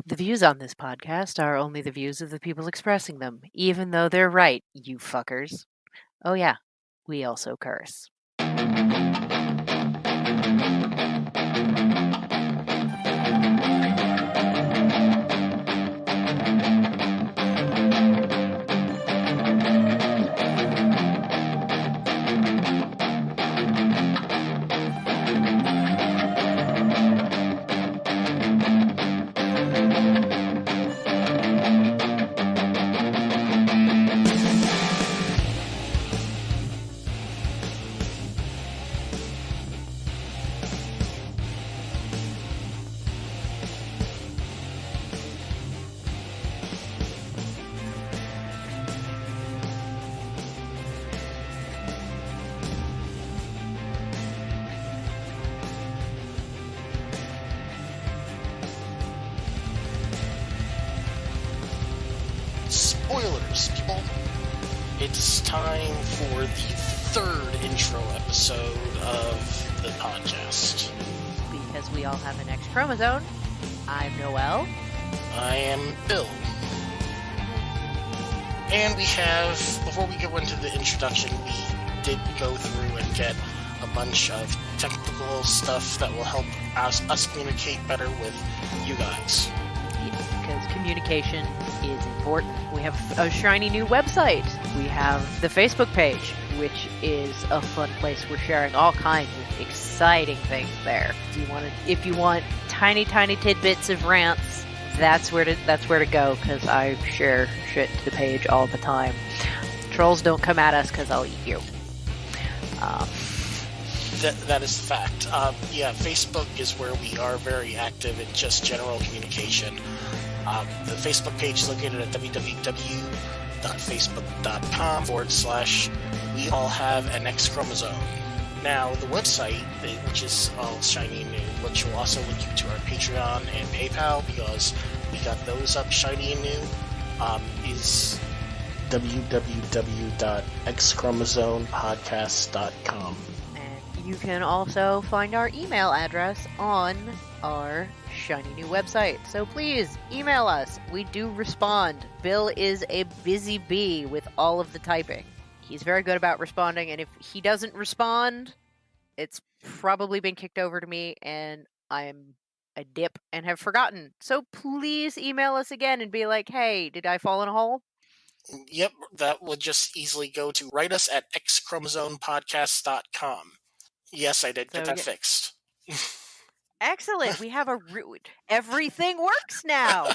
The views on this podcast are only the views of the people expressing them, even though they're right, you fuckers. Oh yeah, we also curse. Spoilers, people. It's time for the third intro episode of the podcast. Because we all have an X-Chromosome, I'm Noelle. I am Bill. And we have, before we go into the introduction, we did go through and get a bunch of technical stuff that will help us communicate better with you guys. Because communication is important. We have a shiny new website. We have the Facebook page, which is a fun place. We're sharing all kinds of exciting things there. If you want tiny tidbits of rants, that's where to go, because I share shit to the page all the time. Trolls, don't come at us, because I'll eat you. That is the fact. Facebook is where we are very active in just general communication. The Facebook page is located at www.facebook.com/we all have an X chromosome. Now, the website, which is all shiny and new, which will also link you to our Patreon and PayPal, because we got those up shiny and new, is www.xchromosomepodcast.com. And you can also find our email address on our shiny new website. So please email us. We do respond. Bill is a busy bee with all of the typing. He's very good about responding, and if he doesn't respond, it's probably been kicked over to me, and I'm a dip and have forgotten. So please email us again and be like, hey, did I fall in a hole? Yep, that would just easily go to write us at xchromosomepodcast.com. Yes, I did get that fixed. Excellent. We have everything works now.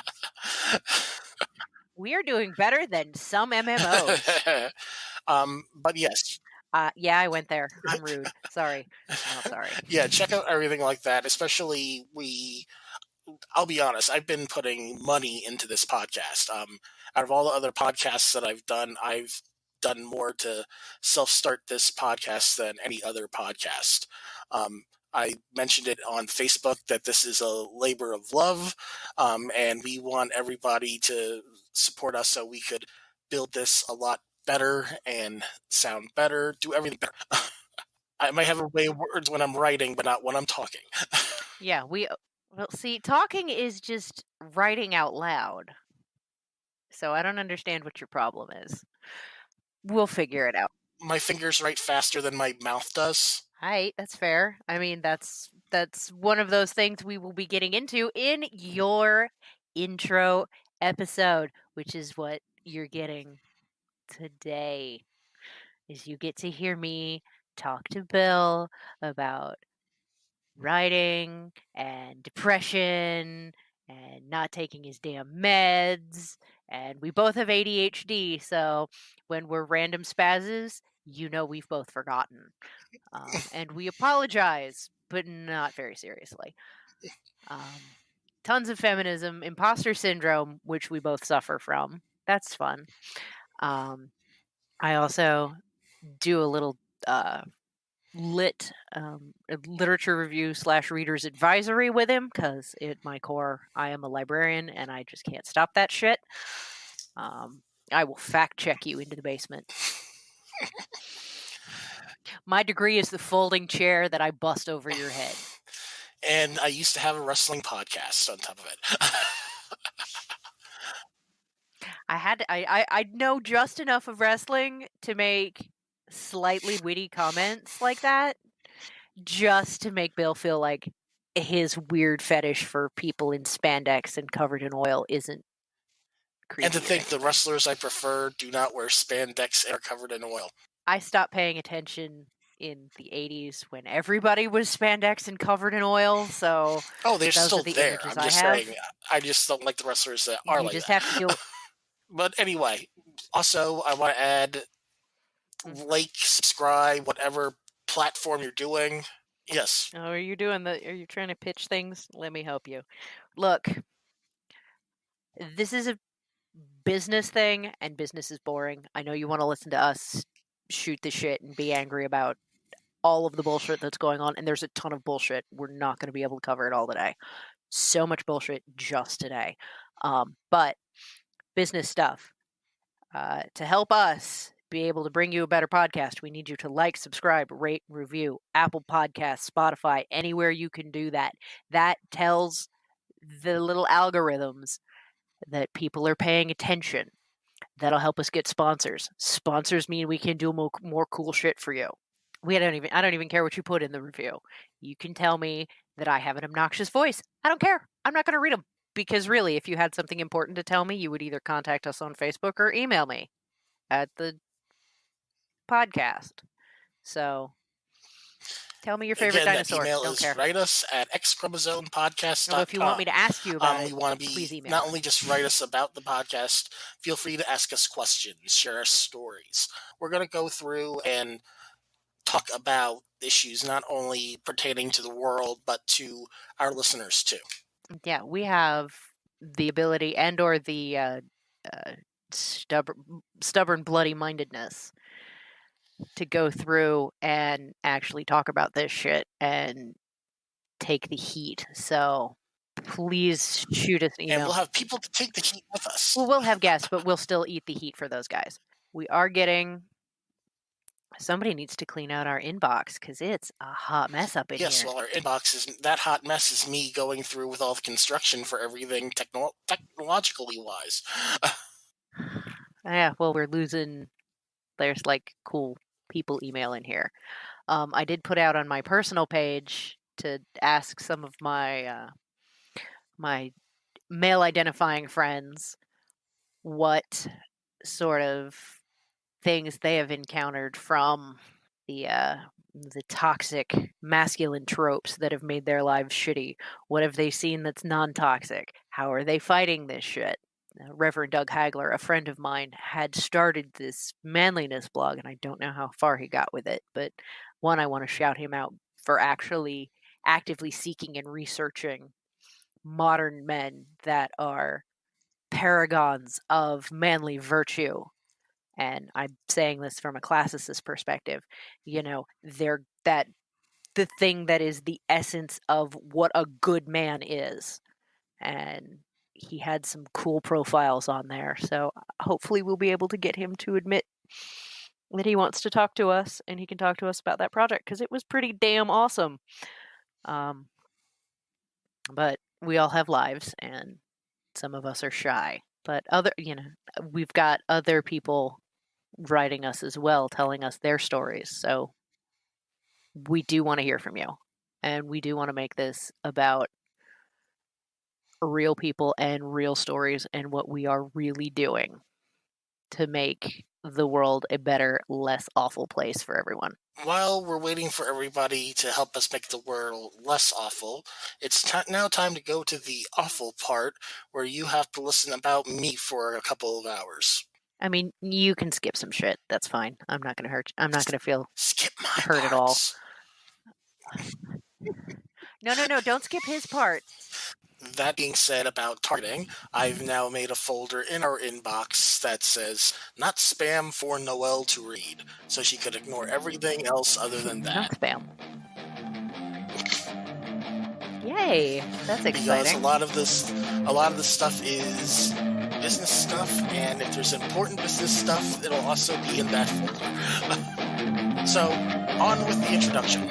We are doing better than some MMOs. But yes. Yeah, I went there. I'm rude. Sorry. I'm not sorry. Yeah, check out everything like that. Especially I'll be honest, I've been putting money into this podcast. Out of all the other podcasts that I've done more to self-start this podcast than any other podcast. I mentioned it on Facebook that this is a labor of love, and we want everybody to support us so we could build this a lot better and sound better, do everything better. I might have a way of words when I'm writing, but not when I'm talking. Yeah, see, talking is just writing out loud. So I don't understand what your problem is. We'll figure it out. My fingers write faster than my mouth does. Hi, that's fair. I mean, that's one of those things we will be getting into in your intro episode, which is what you're getting today. Is you get to hear me talk to Bill about writing and depression and not taking his damn meds. And we both have ADHD, so when we're random spazzes, you know we've both forgotten. And we apologize, but not very seriously. Tons of feminism, imposter syndrome, which we both suffer from. That's fun. I also do a little literature review / reader's advisory with him, because at my core I am a librarian and I just can't stop that shit. I will fact check you into the basement. My degree is the folding chair that I bust over your head. And I used to have a wrestling podcast on top of it. I know just enough of wrestling to make slightly witty comments like that, just to make Bill feel like his weird fetish for people in spandex and covered in oil isn't creepy. And to think the wrestlers I prefer do not wear spandex and are covered in oil. I stopped paying attention in the 80s when everybody was spandex and covered in oil, so Oh, they're those still are the there. images I'm just saying, I just don't like the wrestlers that are You like just that. have to deal. But anyway, also I want to add, like, subscribe, whatever platform you're doing. Yes. Oh, are you trying to pitch things? Let me help you. Look, this is a business thing, and business is boring. I know you want to listen to us shoot the shit and be angry about all of the bullshit that's going on, and there's a ton of bullshit. We're not going to be able to cover it all today. So much bullshit just today. But business stuff. To help us be able to bring you a better podcast, we need you to like, subscribe, rate, review, Apple Podcasts, Spotify, anywhere you can do that. That tells the little algorithms that people are paying attention. That'll help us get sponsors. Sponsors mean we can do more cool shit for you. I don't even care what you put in the review. You can tell me that I have an obnoxious voice. I don't care. I'm not going to read them. Because really, if you had something important to tell me, you would either contact us on Facebook or email me at the podcast. So tell me your favorite dinosaur. That email don't is care. Write us at xchromosomepodcast.com. If you want me to ask you about we want to please be email not us. only just write us about the podcast, feel free to ask us questions, share us stories. We're going to go through and talk about issues not only pertaining to the world, but to our listeners too. Yeah, we have the ability and or the stubborn bloody-mindedness to go through and actually talk about this shit and take the heat. So please shoot us an email. And we'll have people to take the heat with us. Well, we'll have guests, but we'll still eat the heat for those guys. We are getting... Somebody needs to clean out our inbox because it's a hot mess up in here. Yes, well, our inbox is that hot mess is me going through with all the construction for everything technologically wise. Yeah, well, we're losing. There's like cool people email in here. I did put out on my personal page to ask some of my my male identifying friends what sort of things they have encountered from the toxic masculine tropes that have made their lives shitty. What have they seen that's non-toxic? How are they fighting this shit? Reverend Doug Hagler, a friend of mine, had started this manliness blog, and I don't know how far he got with it, but one, I want to shout him out for actually actively seeking and researching modern men that are paragons of manly virtue. And I'm saying this from a classicist perspective. You know, they're the thing that is the essence of what a good man is. And he had some cool profiles on there. So hopefully we'll be able to get him to admit that he wants to talk to us, and he can talk to us about that project because it was pretty damn awesome. But we all have lives, and some of us are shy. But we've got other people writing us as well, telling us their stories. So we do want to hear from you, and we do want to make this about real people and real stories and what we are really doing to make the world a better, less awful place for everyone. While we're waiting for everybody to help us make the world less awful, it's now time to go to the awful part where you have to listen about me for a couple of hours. I mean, you can skip some shit. That's fine. I'm not going to hurt you. I'm not going to feel hurt at all. No. Don't skip his part. That being said about targeting, I've now made a folder in our inbox that says, not spam for Noelle to read, so she could ignore everything else other than that. Not spam. Yay, that's exciting. Because a lot of this stuff is business stuff, and if there's important business stuff, it'll also be in that folder. So, on with the introduction.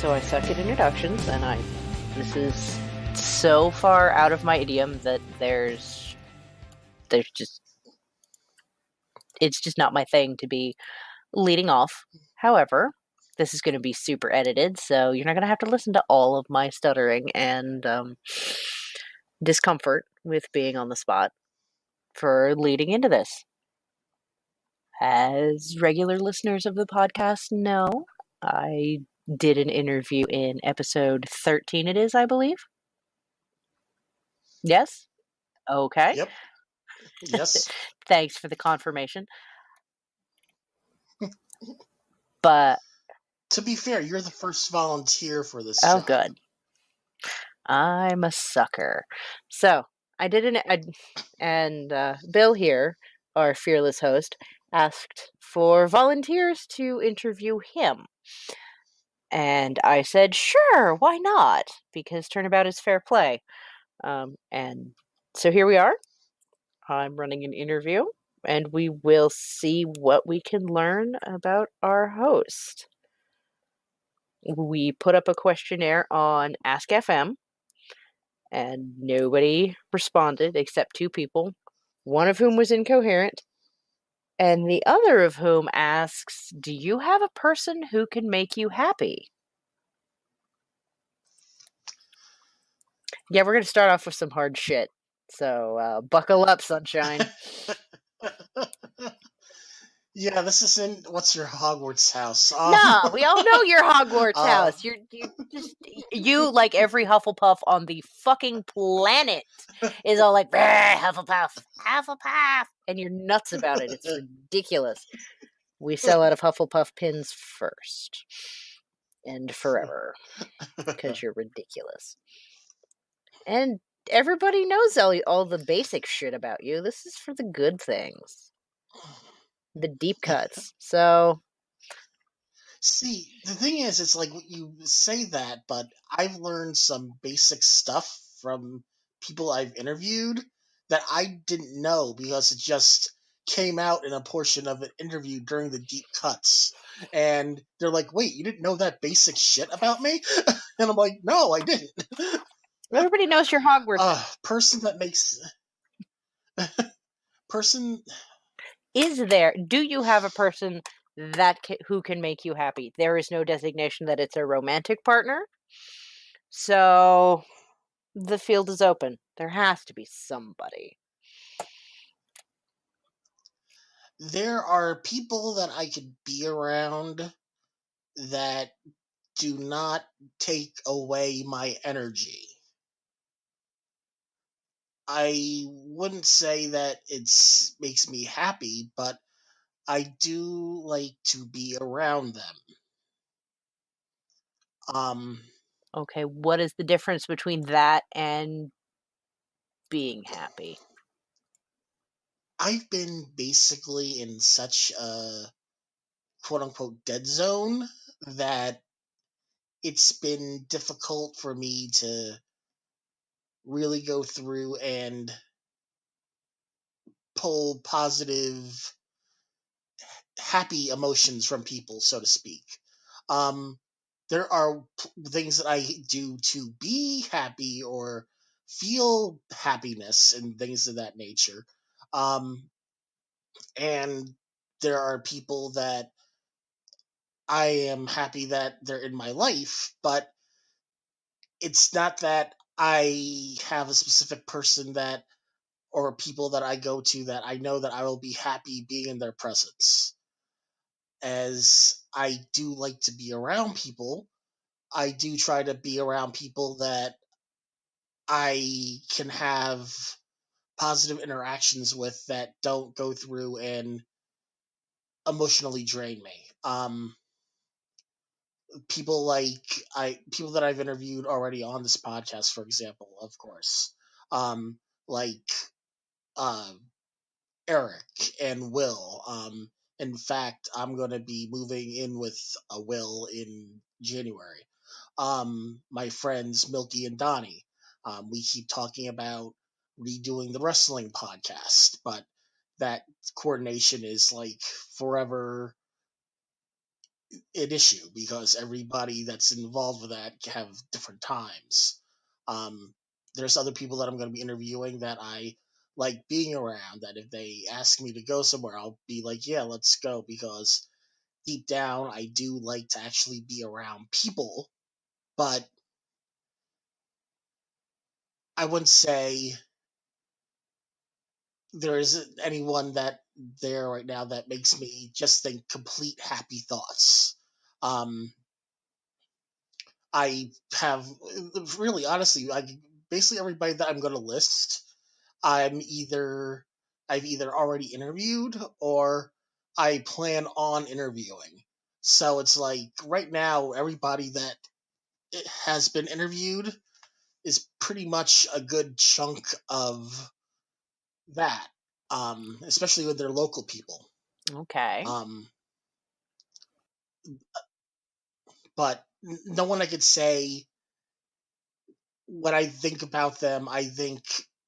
So I suck at introductions, and this is so far out of my idiom that it's just not my thing to be leading off. However, this is going to be super edited, so you're not going to have to listen to all of my stuttering and discomfort with being on the spot for leading into this. As regular listeners of the podcast know, I did an interview in episode 13, it is, I believe. Yes? Okay. Yep. Yes. Thanks for the confirmation. But, To be fair, you're the first volunteer for this oh, job. good. I'm a sucker. So, I did and Bill here, our fearless host, asked for volunteers to interview him. And I said, sure, why not? Because turnabout is fair play. And so here we are. I'm running an interview, and we will see what we can learn about our host. We put up a questionnaire on Ask FM, and nobody responded except two people, one of whom was incoherent, and the other of whom asks, do you have a person who can make you happy? Yeah, we're going to start off with some hard shit. So buckle up, sunshine. Yeah, this is in What's Your Hogwarts House? No, we all know your Hogwarts house. You like every Hufflepuff on the fucking planet is all like Hufflepuff, Hufflepuff, and you're nuts about it. It's ridiculous. We sell out of Hufflepuff pins first and forever because you're ridiculous. And everybody knows all the basic shit about you. This is for the good things, the deep cuts. So. See, the thing is, it's like you say that, but I've learned some basic stuff from people I've interviewed that I didn't know because it just came out in a portion of an interview during the deep cuts. And they're like, wait, you didn't know that basic shit about me? And I'm like, no, I didn't. Everybody knows your Hogwarts. Person that makes. Person. Do you have a person who can make you happy? There is no designation that it's a romantic partner. So the field is open. There has to be somebody. There are people that I could be around that do not take away my energy. I wouldn't say that it makes me happy, but I do like to be around them. Okay, what is the difference between that and being happy? I've been basically in such a quote unquote dead zone that it's been difficult for me to really go through and pull positive, happy emotions from people, so to speak. Um, there are things that I do to be happy or feel happiness and things of that nature. And there are people that I am happy that they're in my life, but it's not that I have a specific person that or people that I go to that I know that I will be happy being in their presence. As I do like to be around people, I do try to be around people that I can have positive interactions with that don't go through and emotionally drain me. People that I've interviewed already on this podcast, for example, of course, like uh, Eric and Will. In fact, I'm going to be moving in with a Will in January. My friends Milky and Donnie. We keep talking about redoing the wrestling podcast, but that coordination is like forever an issue because everybody that's involved with that have different times. Um, there's other people that I'm going to be interviewing that I like being around. That if they ask me to go somewhere, I'll be like, yeah, let's go, because deep down, I do like to actually be around people, but I wouldn't say there isn't anyone that there right now that makes me just think complete happy thoughts. Um, I have really honestly, basically everybody that I'm going to list, I'm either I've either already interviewed or I plan on interviewing. So it's like right now, everybody that has been interviewed is pretty much a good chunk of that, especially with their local people. Okay. Um, but no one I could say when I think about them, I think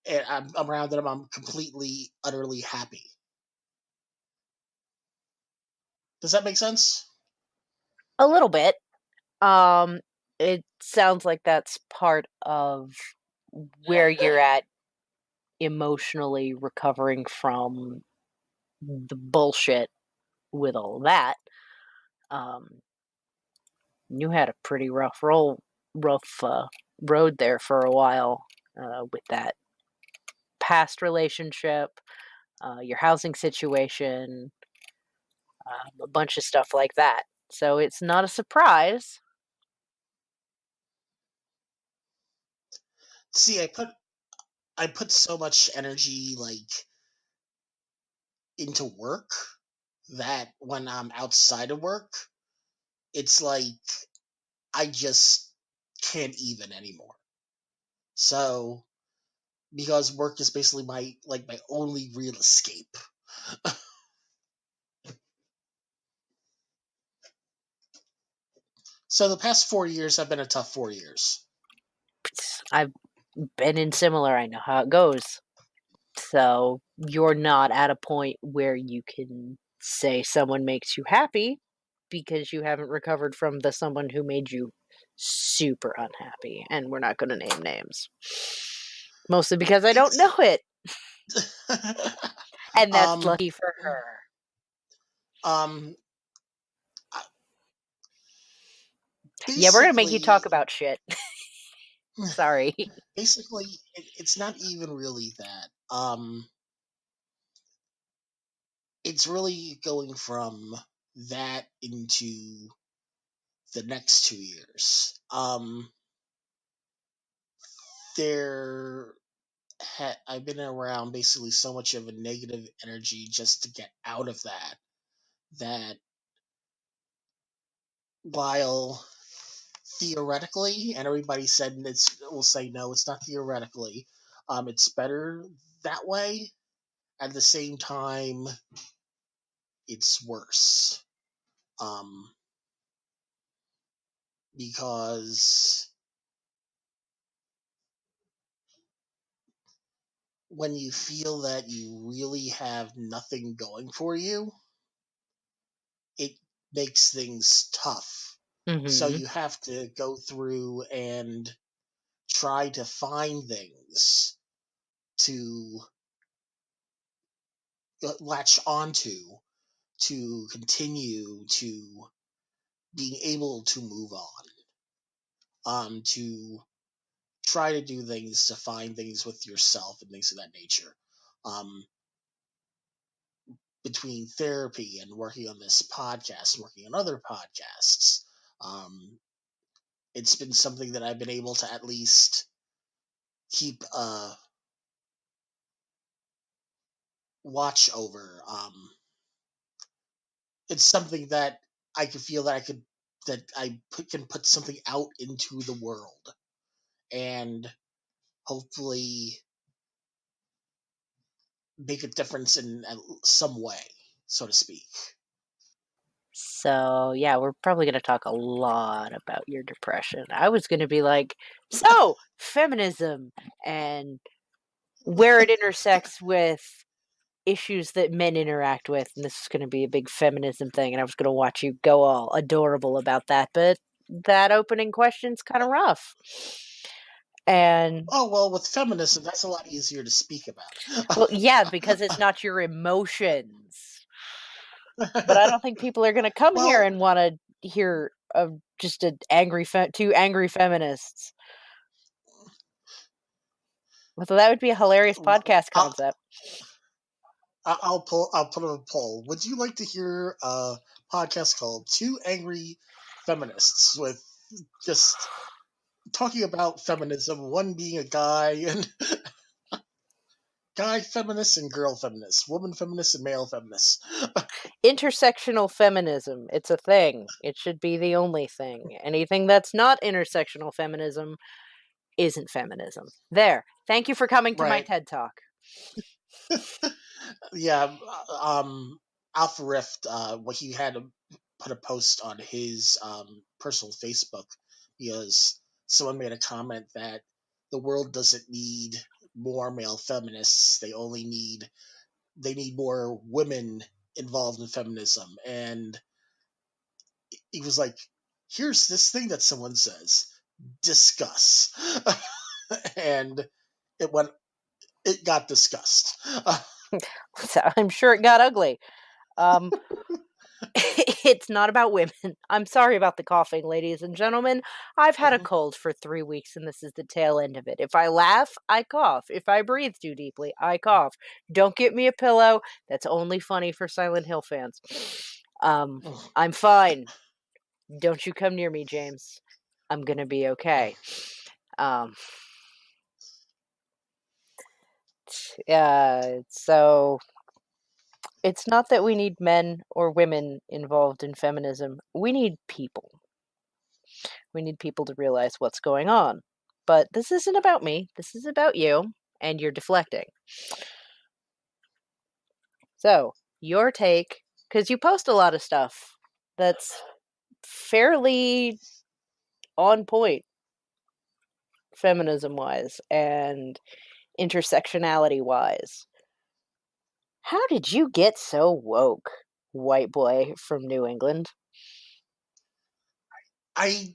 I'm around them, I'm completely, utterly happy. Does that make sense? A little bit. Um, it sounds like that's part of where you're at emotionally recovering from the bullshit with all that. Um, you had a pretty rough road there for a while with that past relationship, your housing situation, a bunch of stuff like that. So it's not a surprise. See, I put so much energy into work that when I'm outside of work, it's like I just can't even anymore. So because work is basically my only real escape. So the past 4 years have been a tough 4 years. I've been in similar. I know how it goes. So you're not at a point where you can say someone makes you happy because you haven't recovered from the someone who made you super unhappy. And we're not going to name names. Mostly because I don't know It's it. And that's um lucky for her. um Yeah, we're going to make you talk basically about shit. Sorry. basically it's not even really that. It's really going from that into the next 2 years. There I've been around basically so much of a negative energy just to get out of that while theoretically, and everybody said it's will say no, it's not theoretically, it's better that way. At the same time, it's worse, um, because when you feel that you really have nothing going for you, it makes things tough. So Hmm. you have to go through and try to find things to latch onto to continue to being able to move on, to try to do things, to find things with yourself and things of that nature. Um, between therapy and working on this podcast and working on other podcasts, um, it's been something that I've been able to at least keep a watch over. It's something that I can feel that can put something out into the world and hopefully make a difference in some way, so to speak. So, yeah, we're probably going to talk a lot about your depression. I was going to be like, so, feminism and where it intersects with issues that men interact with, and this is going to be a big feminism thing, and I was going to watch you go all adorable about that, but that opening question's kind of rough. And Oh, well, with feminism, that's a lot easier to speak about. well, yeah, because it's not your emotions. But I don't think people are going to come here Well, and want to hear of just two angry feminists. So that would be a hilarious podcast I'll, concept. I'll put up a poll. Would you like to hear a podcast called Two Angry Feminists with just talking about feminism, one being a guy and guy feminist and girl feminist, woman feminist and male feminist. Intersectional feminism, it's a thing. It should be the only thing. Anything that's not intersectional feminism isn't feminism. There. Thank you for coming to my Right. TED Talk. Yeah. Alpha Rift, what he had to put a post on his personal Facebook because someone made a comment that the world doesn't need more male feminists. They need more women involved in feminism. And he was like, here's this thing that someone says, discuss. And it went it got discussed. So I'm sure it got ugly. Um, it's not about women. I'm sorry about the coughing, ladies and gentlemen. I've had a cold for 3 weeks, and this is the tail end of it. If I laugh, I cough. If I breathe too deeply, I cough. Don't get me a pillow. That's only funny for Silent Hill fans. I'm fine. Don't you come near me, James. I'm gonna be okay. Um, so it's not that we need men or women involved in feminism. We need people. We need people to realize what's going on. But this isn't about me. This is about you, and you're deflecting. So, your take, because you post a lot of stuff that's fairly on point, feminism wise and intersectionality wise. How did you get so woke, white boy from New England? I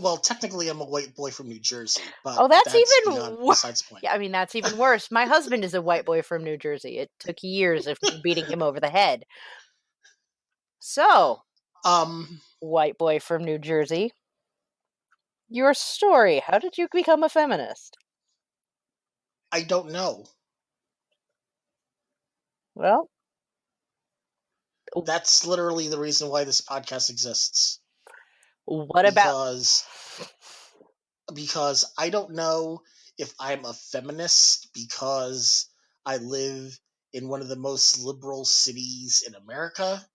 well, technically, I'm a white boy from New Jersey, but Oh, that's that's even worse. besides the point. Yeah, I mean, that's even worse. My husband is a white boy from New Jersey. It took years of me beating him over the head. So, Um, white boy from New Jersey, your story. How did you become a feminist? I don't know. Well, That's literally the reason why this podcast exists. what about. Because I don't know if I'm a feminist because I live in one of the most liberal cities in America,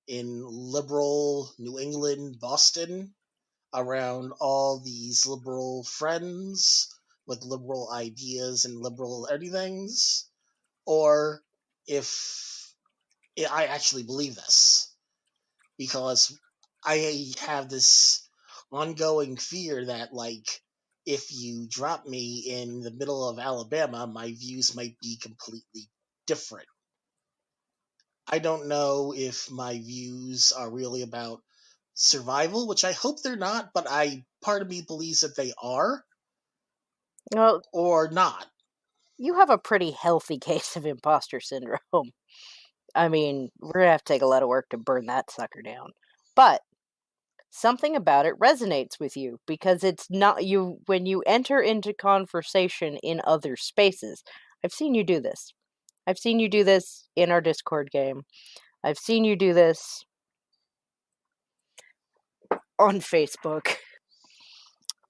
in liberal New England, Boston, around all these liberal friends with liberal ideas and liberal anythings, or if I actually believe this because I have this ongoing fear that, like, if you drop me in the middle of Alabama, my views might be completely different. I don't know if my views are really about survival, which I hope they're not, but I part of me believes that they are Well, or not. you have a pretty healthy case of imposter syndrome. I mean, we're gonna have to take a lot of work to burn that sucker down. But something about it resonates with you because it's not you when you enter into conversation in other spaces. I've seen you do this. I've seen you do this in our Discord game. I've seen you do this on Facebook.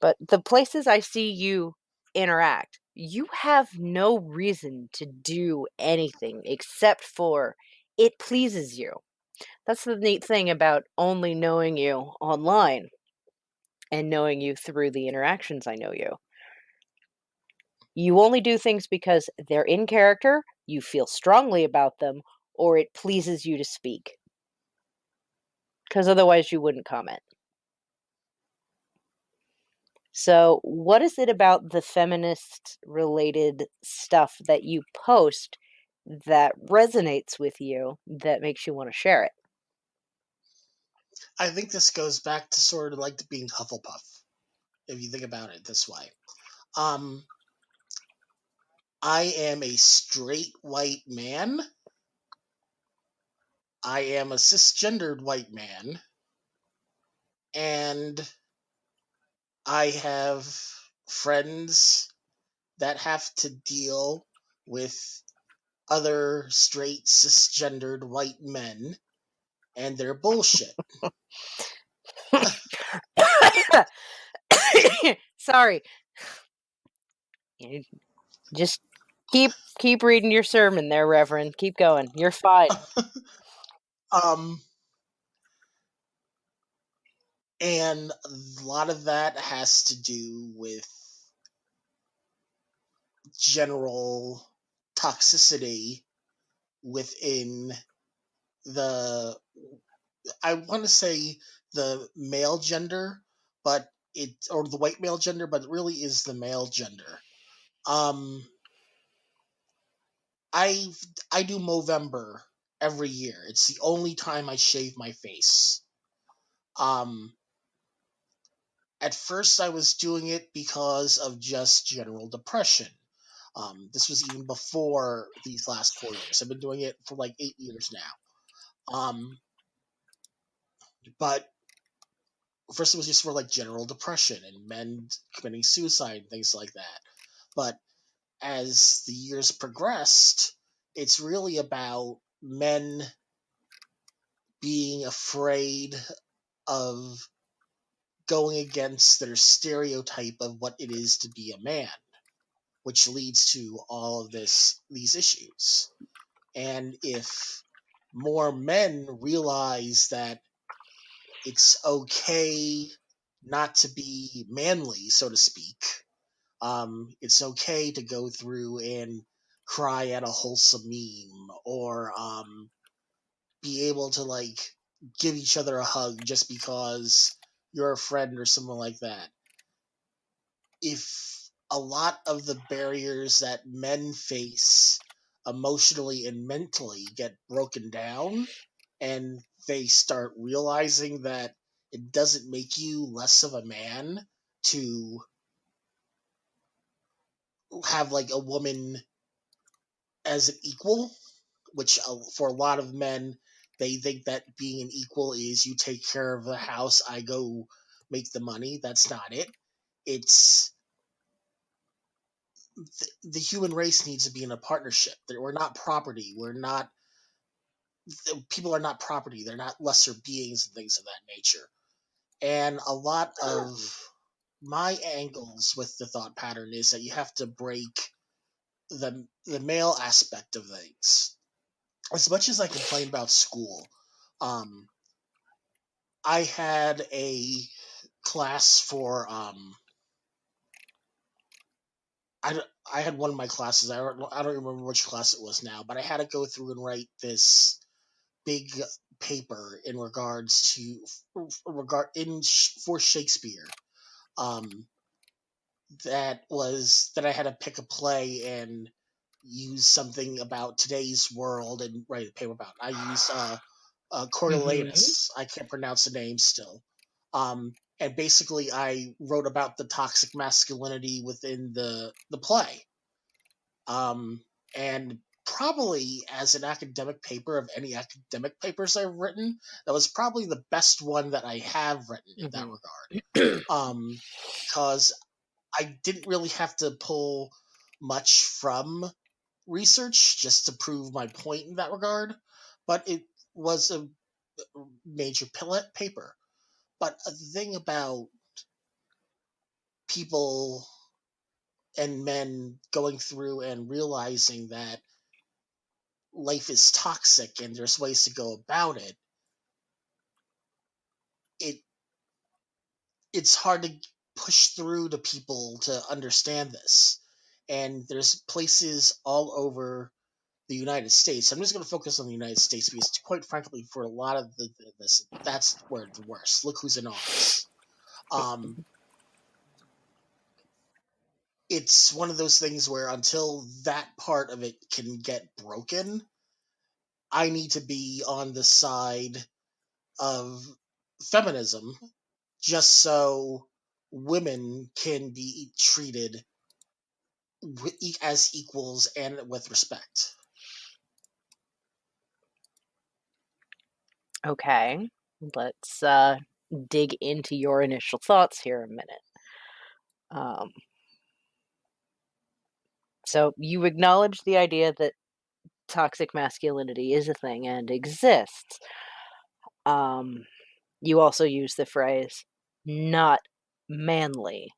But the places I see you interact, you have no reason to do anything except for it pleases you. That's the neat thing about only knowing you online and knowing you through the interactions I know you. You only do things because they're in character, you feel strongly about them, or it pleases you to speak. Because otherwise, you wouldn't comment. So, what is it about the feminist related stuff that you post that resonates with you that makes you want to share it? I think this goes back to sort of like being Hufflepuff, if you think about it this way. Um, I am a straight white man. I am a cisgendered white man. And I have friends that have to deal with other straight cisgendered white men and their bullshit. Sorry. You just keep reading your sermon there, Reverend. Keep going. You're fine. um and a lot of that has to do with general toxicity within the, I want to say, the male gender, but it, or the white male gender, but it really is the male gender. Um, I I do Movember every year. It's the only time I shave my face. Um, at first I was doing it because of just general depression. This was even before these last 4 years. I've been doing it for like 8 years now. But first it was just for like general depression and men committing suicide and things like that. But as the years progressed, it's really about men being afraid of going against their stereotype of what it is to be a man, which leads to all of these issues. And if more men realize that it's okay not to be manly, so to speak, it's okay to go through and cry at a wholesome meme, or be able to like give each other a hug just because you're a friend or something like that. If a lot of the barriers that men face emotionally and mentally get broken down, and they start realizing that it doesn't make you less of a man to have like a woman as an equal, which for a lot of men, they think that being an equal is you take care of the house, I go make the money. That's not it. It's the human race needs to be in a partnership. We're not property. We're not, people are not property. They're not lesser beings and things of that nature. And a lot of my angles with the thought pattern is that you have to break the male aspect of things. As much as I complain about school, um, I had a class for I had one of my classes. I don't remember which class it was now, but I had to go through and write this big paper in regards to for Shakespeare. Um, that I had to pick a play and use something about today's world and write a paper about. I used Mhm. Coriolanus. I can't pronounce the name still. And basically, I wrote about the toxic masculinity within the play. And probably as an academic paper of any academic papers I've written, that was probably the best one that I have written in that Mhm. regard. Because I didn't really have to pull much from research just to prove my point in that regard, but it was a major paper. But a thing about people and men going through and realizing that life is toxic and there's ways to go about it, it it's hard to push through to people to understand this. And there's places all over the United States. I'm just going to focus on the United States because, quite frankly, for a lot of this, that's where the worst. Look who's in office. Um, it's one of those things where until that part of it can get broken, I need to be on the side of feminism just so women can be treated as equals and with respect. Okay, let's dig into your initial thoughts here a minute. So you acknowledge the idea that toxic masculinity is a thing and exists. You also use the phrase "not manly."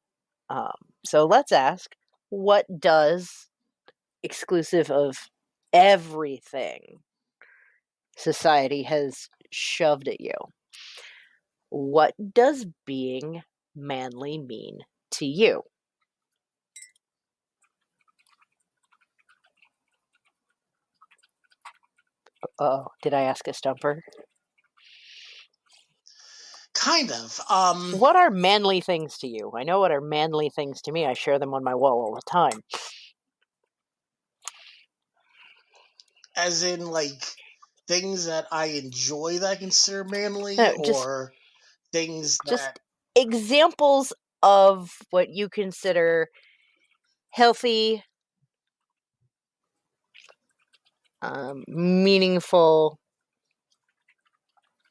Um, so let's ask, what does, exclusive of everything society has shoved at you, what does being manly mean to you? Oh, did I ask a stumper? Kind of. What are manly things to you? I know what are manly things to me. I share them on my wall all the time. As in, like, things that I enjoy that I consider manly, No, just or things that. just examples of what you consider healthy, meaningful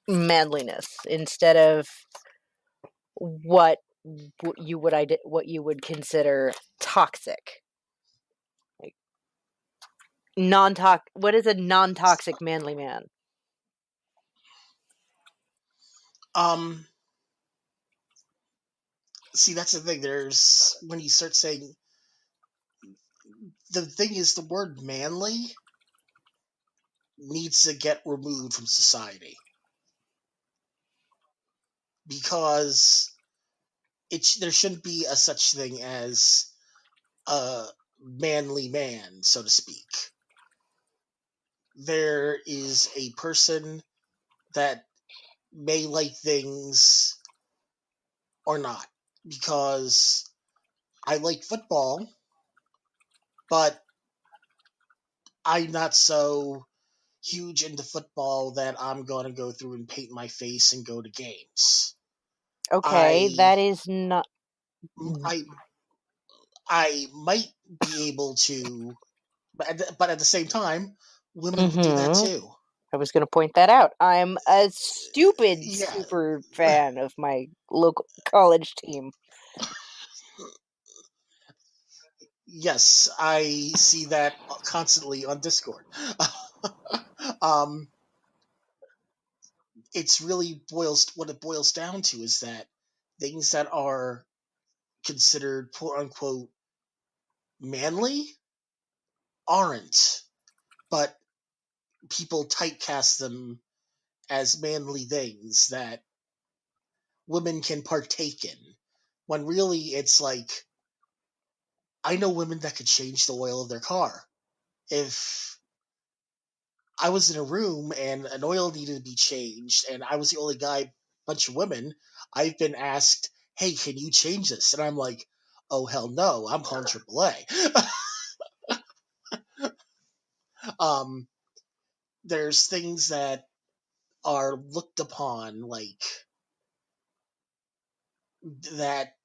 manliness instead of what what you would consider toxic. Like what is a non-toxic manly man? Um, See, that's the thing. There's when you start saying the thing is the word manly needs to get removed from society because there shouldn't be a such thing as a manly man, so to speak. There is a person that may like things or not because I like football, but I'm not so huge into football that I'm going to go through and paint my face and go to games. Okay, I that is not. I I might be able to, but at the same time, women would do that Mm-hmm. too. I was going to point that out. I'm a stupid Yeah. super fan of my local college team. Yes, I see that constantly on Discord. um, it's really boils what it boils down to is that things that are considered quote unquote manly aren't, but people typecast them as manly things that women can partake in. When really it's like I know women that could change the oil of their car. If I was in a room and an oil needed to be changed and I was the only guy, bunch of women, I've been asked, "Hey, can you change this?" And I'm like, "Oh hell no, I'm calling AAA." um, there's things that are looked upon like that.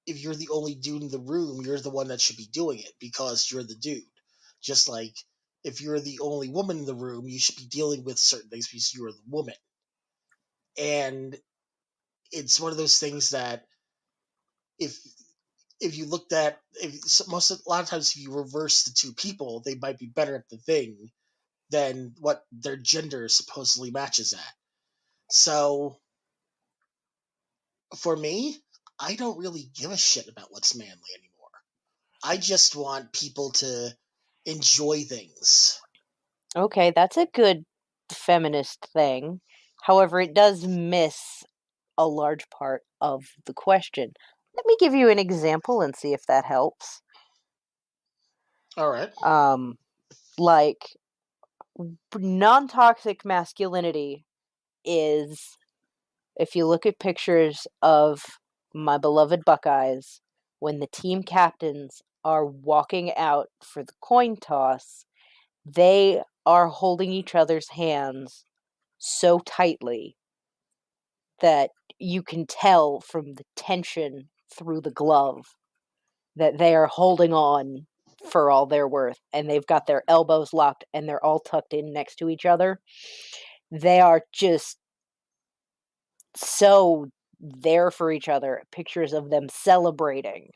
If you're the only dude in the room, you're the one that should be doing it because you're the dude. Just like if you're the only woman in the room, you should be dealing with certain things because you're the woman. And it's one of those things that if if you looked at if most a lot of times if you reverse the two people, they might be better at the thing than what their gender supposedly matches at. So for me, I don't really give a shit about what's manly anymore. I just want people to enjoy things. Okay, that's a good feminist thing. However, it does miss a large part of the question. Let me give you an example and see if that helps. All right. Um, like non-toxic masculinity is, if you look at pictures of my beloved Buckeyes when the team captains are walking out for the coin toss, they are holding each other's hands so tightly that you can tell from the tension through the glove that they are holding on for all they're worth, and they've got their elbows locked and they're all tucked in next to each other. They are just so there for each other. Pictures of them celebrating.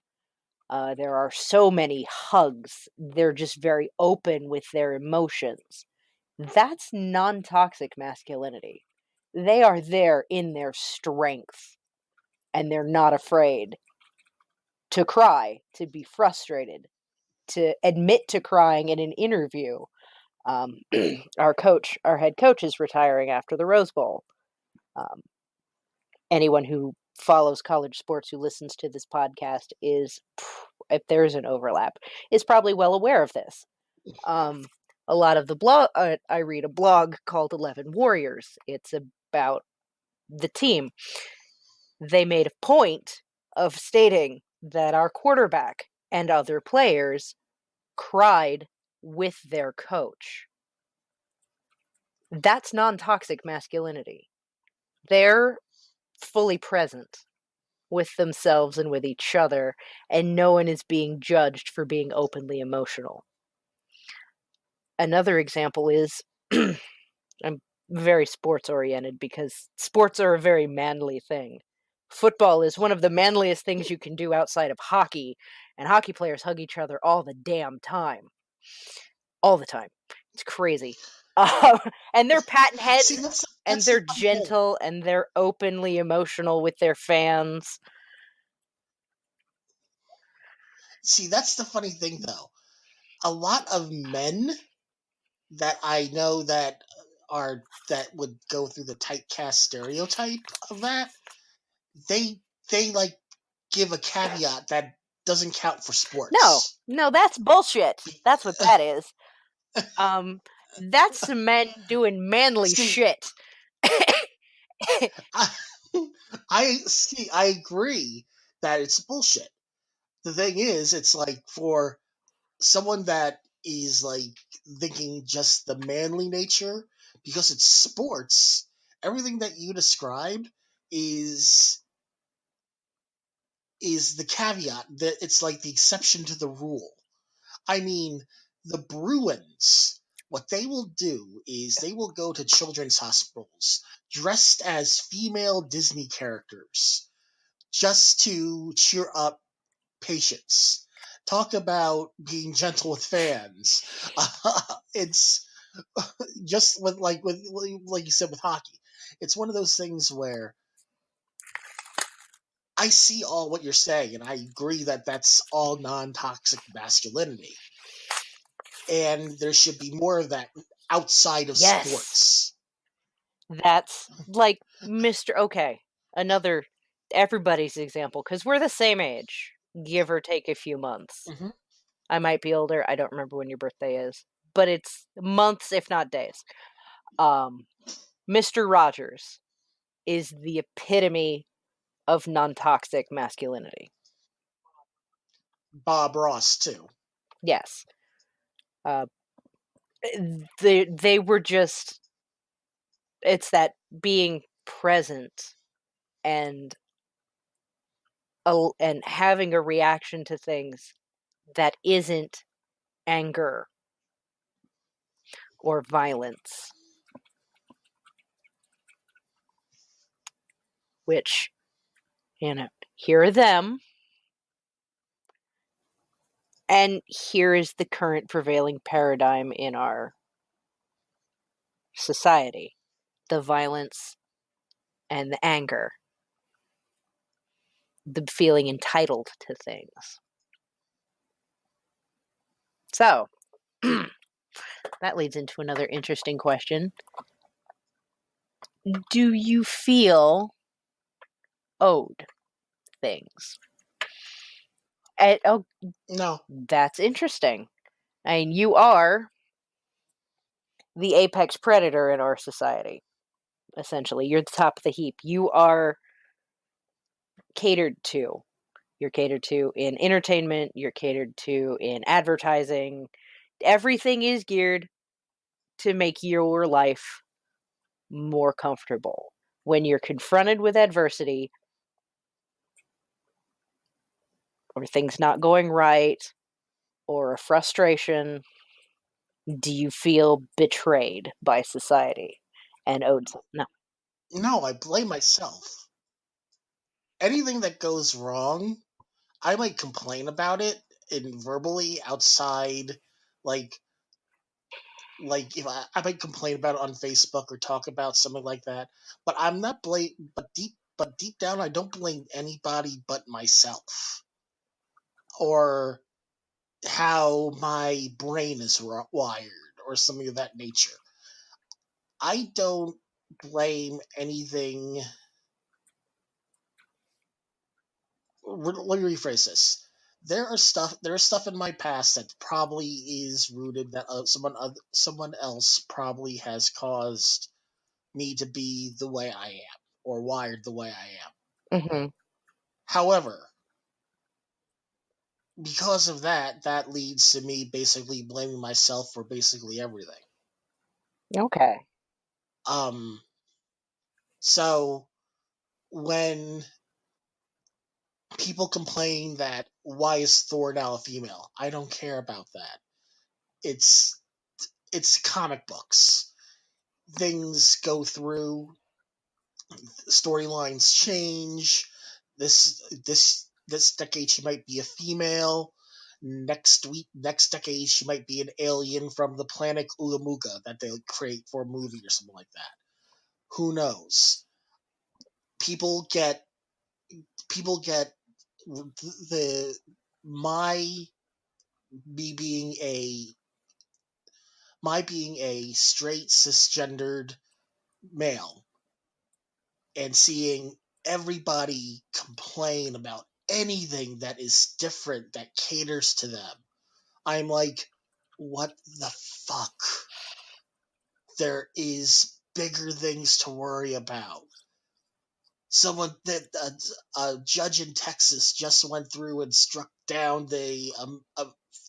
There are so many hugs. They're just very open with their emotions. That's non-toxic masculinity. They are there in their strength, and they're not afraid to cry, to be frustrated, to admit to crying in an interview. Our head coach, is retiring after the Rose Bowl. Anyone who follows college sports who listens to this podcast is, if there's an overlap, is probably well aware of this. A lot of the blog, I read a blog called 11 Warriors. It's about the team. They made a point of stating that our quarterback and other players cried with their coach. That's non-toxic masculinity. They're fully present with themselves and with each other, and no one is being judged for being openly emotional. Another example is, I'm very sports oriented because sports are a very manly thing. Football is one of the manliest things you can do outside of hockey, and hockey players hug each other all the damn time. All the time. It's crazy. And they're patting heads, See, and that's they're the gentle, and they're openly emotional with their fans. See, that's the funny thing, though. A lot of men that I know that would go through the typecast stereotype of that, they like give a caveat that doesn't count for sports. No, that's bullshit. That's what that is. That's some men doing manly See, shit. I, I agree that it's bullshit. The thing is, it's like for someone that is like thinking just the manly nature, because it's sports, everything that you described is the caveat, that it's like the exception to the rule. I mean, the Bruins, what they will do is they will go to children's hospitals dressed as female Disney characters just to cheer up patients. Talk about being gentle with fans. It's just with like you said with hockey. It's one of those things where I see all what you're saying, and I agree that that's all non-toxic masculinity, and there should be more of that outside of Yes. sports. That's like okay, another everybody's example, because we're the same age, give or take a few months. Mm-hmm. I might be older. I don't remember when your birthday is, but it's months, if not days. Mr. Rogers is the epitome of non-toxic masculinity. Bob Ross too. Yes. They were just, it's that being present and and having a reaction to things that isn't anger or violence, which, here are them, and here is the current prevailing paradigm in our society: the violence and the anger, the feeling entitled to things. So, that leads into another interesting question. Do you feel owed things? Oh, No. that's interesting. I mean, you are the apex predator in our society, essentially. You're the top of the heap. You are catered to. You're catered to in entertainment. You're catered to in advertising. Everything is geared to make your life more comfortable. When you're confronted with adversity or things not going right or a frustration, do you feel betrayed by society and owed no? No, I blame myself. Anything that goes wrong, I might complain about it in verbally outside, like if I might complain about it on Facebook or talk about something like that. But I'm not blame. But deep down, I don't blame anybody but myself or how my brain is wired or something of that nature. I don't blame anything. Let me rephrase this. There is stuff in my past that probably is rooted that someone else probably has caused me to be the way I am or wired the way I am. Mm-hmm. However, because of that, that leads to me basically blaming myself for basically everything. Okay. Um, so when people complain that why is Thor now a female, I don't care about that. It's comic books. Things go through, storylines change. This decade she might be a female. Next decade she might be an alien from the planet Ulamuga that they create for a movie or something like that. Who knows? People get the my me being a straight cisgendered male and seeing everybody complain about anything that is different that caters to them. I'm like, what the fuck? There is bigger things to worry about. Someone that a judge in Texas just went through and struck down the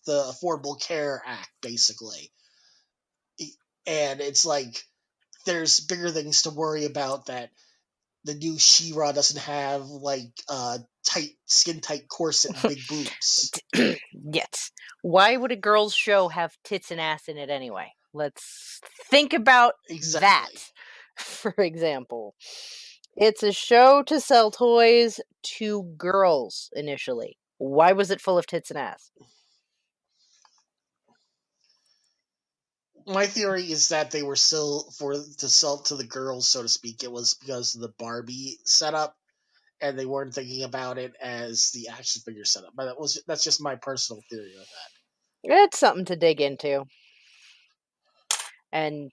Affordable Care Act, basically, and it's like there's bigger things to worry about that the new She-Ra doesn't have like skin tight corset and big boobs. Yes. Why would a girl's show have tits and ass in it anyway? Let's think about that, Exactly. for example. It's a show to sell toys to girls initially. Why was it full of tits and ass? My theory is that they were still to sell to the girls, so to speak. It was because of the Barbie setup, and they weren't thinking about it as the action figure setup. But that's just my personal theory of that. It's something to dig into and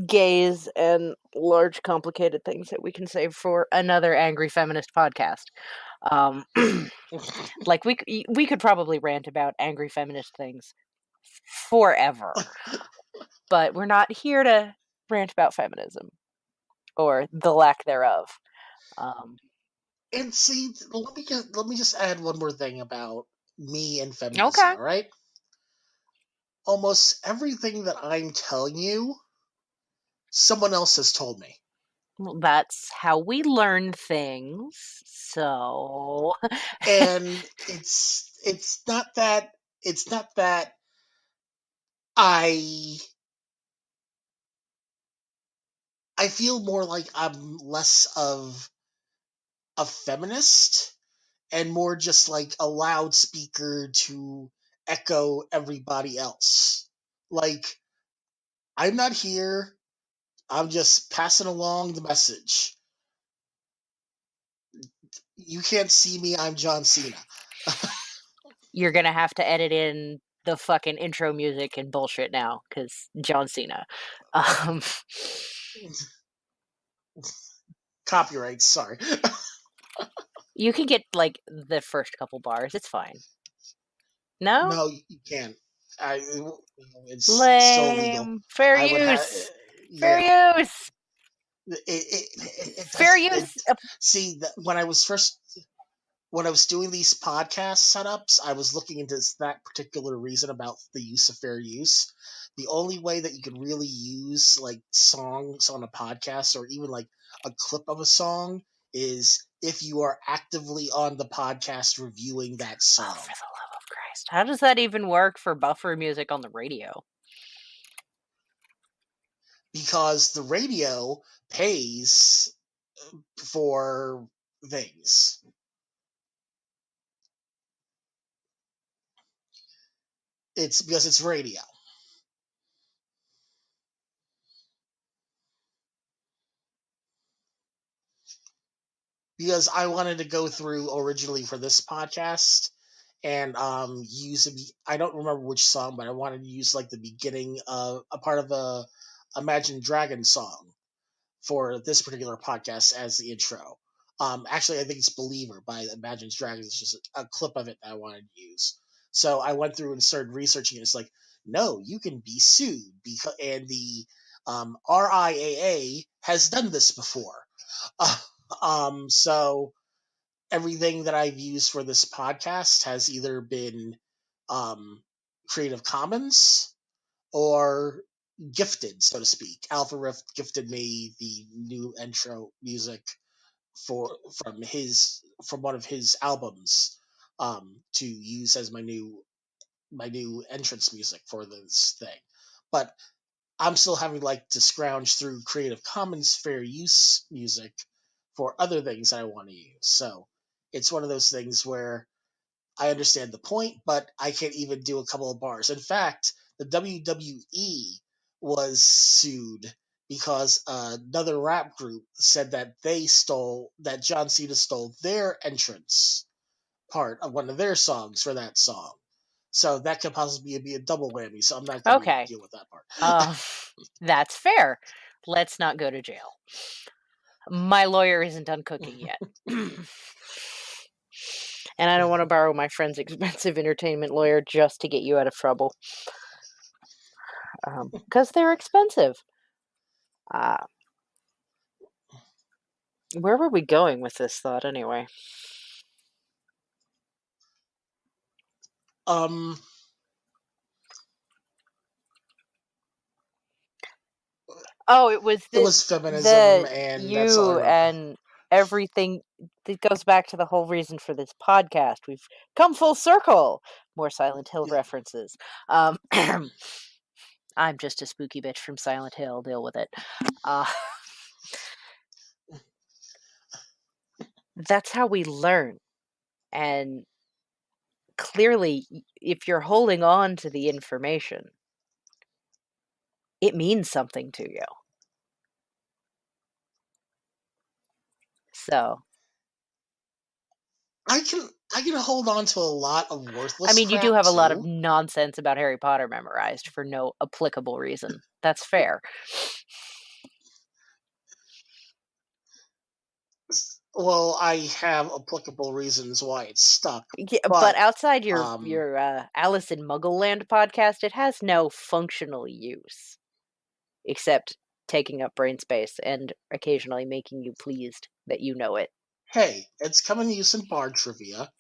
gaze and large complicated things that we can save for another angry feminist podcast. Um, like we could probably rant about angry feminist things forever, but we're not here to rant about feminism or the lack thereof. And see, let me just add one more thing about me and feminism. Okay. All right, almost everything that I'm telling you, someone else has told me. Well, that's how we learn things. So, And it's not that I feel more like I'm less of a feminist and more just like a loudspeaker to echo everybody else. Like, I'm not here, I'm just passing along the message. You can't see me, I'm John Cena. you're gonna have to edit in the fucking intro music and bullshit now, because John Cena. Um, Copyright, sorry. you can get like the first couple bars. It's fine. No, No, you can't. It's still illegal. lame. Fair I would have, use. Fair yeah. use. It Fair does. use. See, when I was first when I was doing these podcast setups, I was looking into that particular reason about the use of fair use. The only way that you can really use like songs on a podcast or even like a clip of a song is if you are actively on the podcast reviewing that Oh, song. for the love of Christ. How does that even work for buffer music on the radio? Because the radio pays for things. It's because it's radio. Because I wanted to go through originally for this podcast and use I don't remember which song, but I wanted to use like the beginning of a part of a Imagine Dragons song for this particular podcast as the intro. Actually, I think it's Believer by Imagine Dragons. It's just a clip of it that I wanted to use. So I went through and started researching it. It's like, no, you can be sued because, and the RIAA has done this before. So everything that I've used for this podcast has either been um, Creative Commons or gifted, so to speak. Alpha Rift gifted me the new intro music for from one of his albums to use as my new entrance music for this thing. But I'm still having like to scrounge through Creative Commons fair use music for other things I want to use. So it's one of those things where I understand the point, but I can't even do a couple of bars. In fact, the WWE was sued because another rap group said that John Cena stole their entrance part of one of their songs for that song. So that could possibly be a double whammy. So I'm not going to even Okay. deal with that part. That's fair. Let's not go to jail. My lawyer isn't done cooking yet. And I don't want to borrow my friend's expensive entertainment lawyer just to get you out of trouble. Because they're expensive. Where were we going with this thought anyway? um, Oh, it was it was feminism, and that's all I you remember. and everything. It goes back to the whole reason for this podcast. We've come full circle. More Silent Hill Yeah. references. I'm just a spooky bitch from Silent Hill. Deal with it. That's how we learn. And clearly, if you're holding on to the information, it means something to you. So, I can hold on to a lot of worthless I mean, you do crap have a lot of too. nonsense about Harry Potter memorized for no applicable reason. That's fair. Well, I have applicable reasons why it's stuck, Yeah, but but outside your um, Alice in Muggleland podcast, it has no functional use except taking up brain space and occasionally making you pleased that you know it. hey, it's coming to use in bar trivia.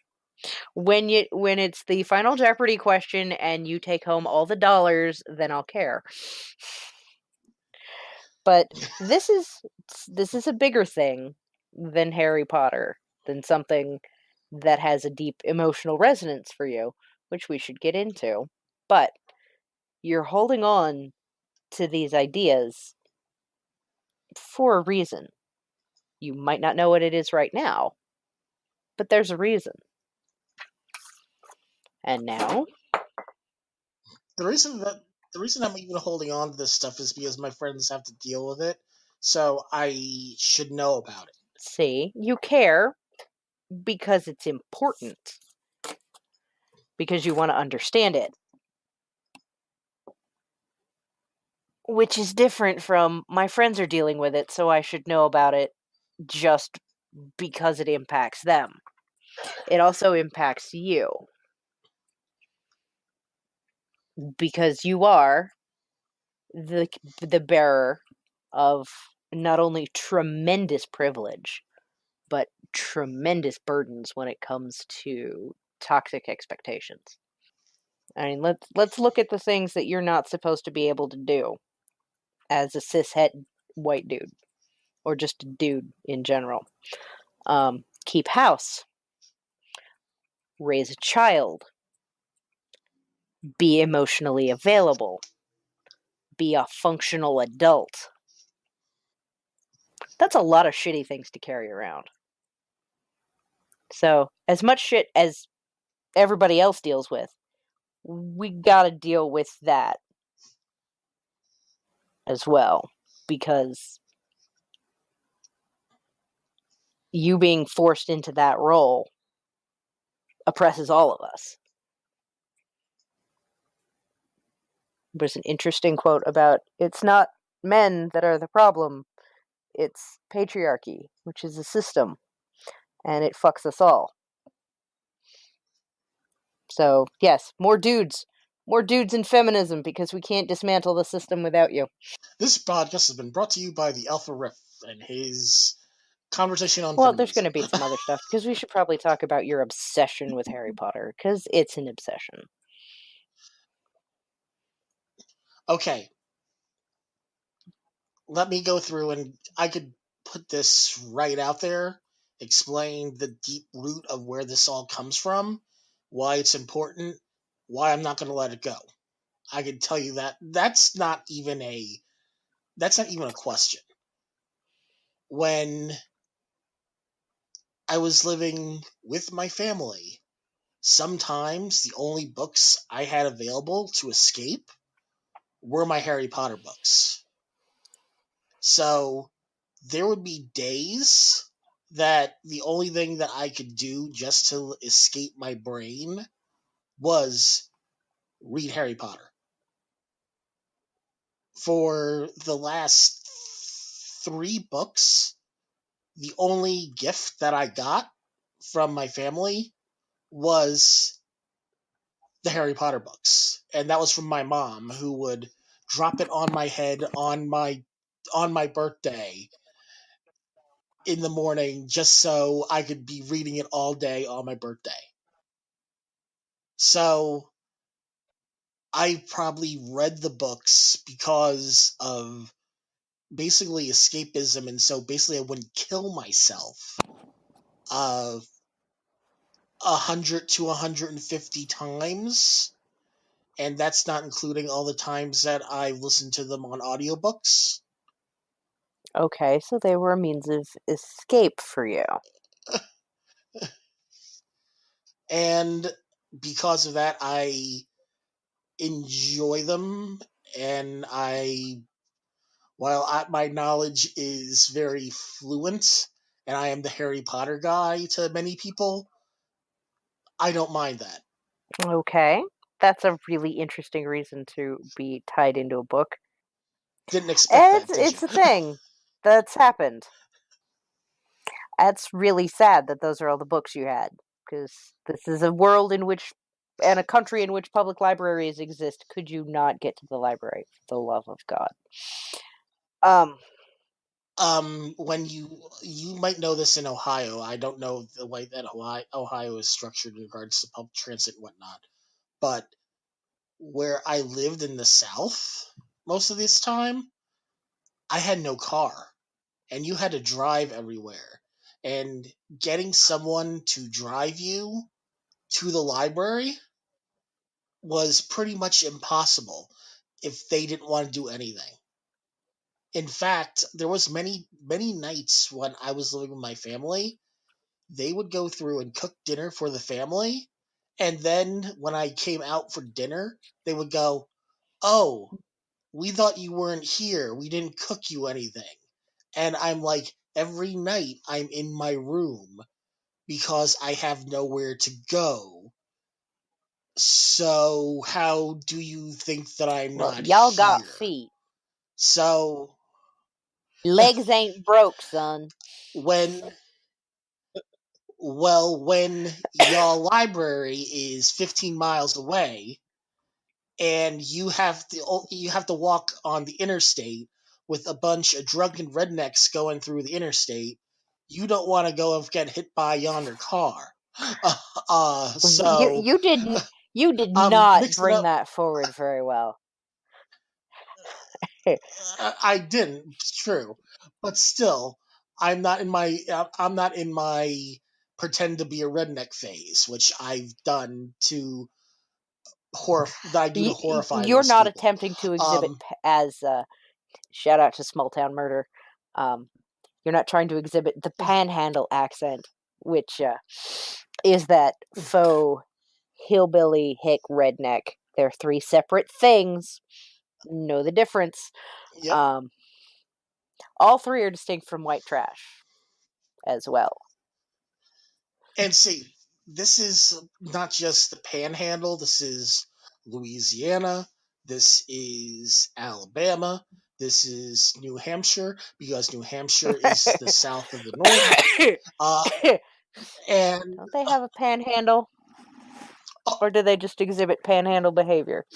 When it's the final Jeopardy question and you take home all the dollars, then I'll care. But this is a bigger thing than Harry Potter, than something that has a deep emotional resonance for you, which we should get into. But you're holding on to these ideas for a reason. You might not know what it is right now, but there's a reason. And now, The reason I'm even holding on to this stuff is because my friends have to deal with it, so I should know about it. see, you care because it's important, because you want to understand it. Which is different from my friends are dealing with it, so I should know about it just because it impacts them. It also impacts you because you are the bearer of not only tremendous privilege but tremendous burdens when it comes to toxic expectations. I mean, let's look at the things that you're not supposed to be able to do as a cishet white dude, or just a dude in general. Keep house, raise a child, be emotionally available, be a functional adult. That's a lot of shitty things to carry around. So, as much shit as everybody else deals with, we gotta deal with that as well, because you being forced into that role oppresses all of us. There's an interesting quote about it's not men that are the problem, it's patriarchy, which is a system, and it fucks us all. So, yes, more dudes in feminism, because we can't dismantle the system without you. This podcast has been brought to you by the Alpha Riff and his conversation on Well, there's going feminism. to be some other stuff, because we should probably talk about your obsession with Harry Potter, because it's an obsession. Okay. Let me go through, and I could put this right out there, explain the deep root of where this all comes from, why it's important, why I'm not going to let it go. I can tell you that that's not even a question. When I was living with my family, sometimes the only books I had available to escape were my Harry Potter books. So there would be days that the only thing that I could do just to escape my brain was read Harry Potter. For the last 3 books, the only gift that I got from my family was the Harry Potter books, and that was from my mom, who would drop it on my head on my birthday in the morning, just so I could be reading it all day on my birthday. So I probably read the books because of basically escapism, and so basically I wouldn't kill myself 100 to 150 times, and that's not including all the times that I listened to them on audiobooks. Okay, so they were a means of escape for you. And because of that, I enjoy them, and my knowledge is very fluent, and I am the Harry Potter guy to many people, I don't mind that. Okay, that's a really interesting reason to be tied into a book. Didn't expect And that, did it's you? a thing that's happened. That's really sad that those are all the books you had, because this is a world in which, and a country in which public libraries exist. Could you not get to the library, for the love of God? Um, When you might know this in Ohio, I don't know the way that Ohio is structured in regards to public transit and whatnot, but where I lived in the South most of this time, I had no car, and you had to drive everywhere. And getting someone to drive you to the library was pretty much impossible if they didn't want to do anything. In fact, there was many nights when I was living with my family, they would go through and cook dinner for the family, and then when I came out for dinner, they would go, "Oh, we thought you weren't here. We didn't cook you anything." And I'm like, every night I'm in my room because I have nowhere to go. So how do you think that I'm well, not y'all got here? feet. So Legs ain't broke, son. when when y'all library is 15 miles away, and you have to walk on the interstate with a bunch of drunken rednecks going through the interstate, you don't want to go and get hit by yonder car. You So you did not mixed it bring up. that forward very well. I didn't. It's true, but still, I'm not in my pretend to be a redneck phase, which I've done to that I do to horrify You're most not people. attempting to exhibit Um, as shout out to Small Town Murder. Um, you're not trying to exhibit the Panhandle accent, which is that faux hillbilly hick redneck. They're three separate things. Know the difference. yep. Um, all three are distinct from white trash as well. And see, this is not just the Panhandle. This is Louisiana. This is Alabama. This is New Hampshire because New Hampshire is the south of the north. Uh, and Don't they have a panhandle? uh, Or do they just exhibit panhandle behavior?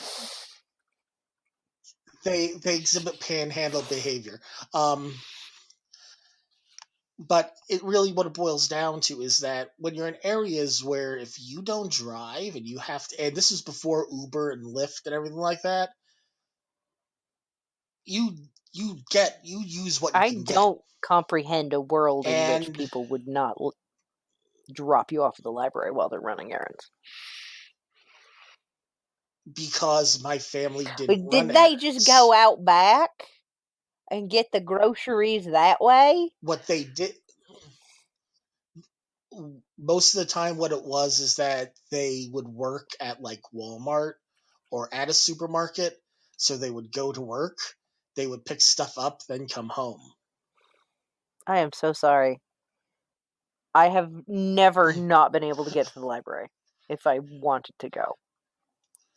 they exhibit panhandle behavior. Um, but it really what it boils down to is that when you're in areas where if you don't drive and you have to, and this is before Uber and Lyft and everything like that, you you use what you I can get. don't comprehend a world in which And people would not drop you off at the library while they're running errands. because my family didn't Like, run did they just go errands, out back and get the groceries that way? what they did most of the time, what it was is that they would work at like Walmart or at a supermarket. So they would go to work, they would pick stuff up, then come home. I am so sorry. I have never not been able to get to the library if I wanted to go.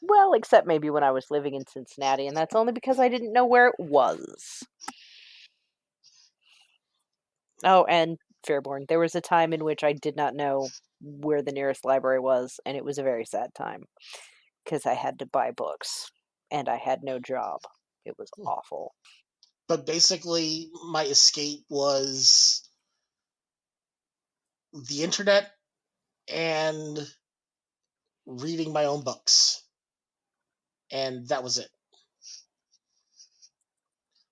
Well, except maybe when I was living in Cincinnati, and that's only because I didn't know where it was. Oh, and Fairborn. There was a time in which I did not know where the nearest library was, and it was a very sad time because I had to buy books and I had no job. It was awful. But basically, my escape was the internet and reading my own books. And that was it.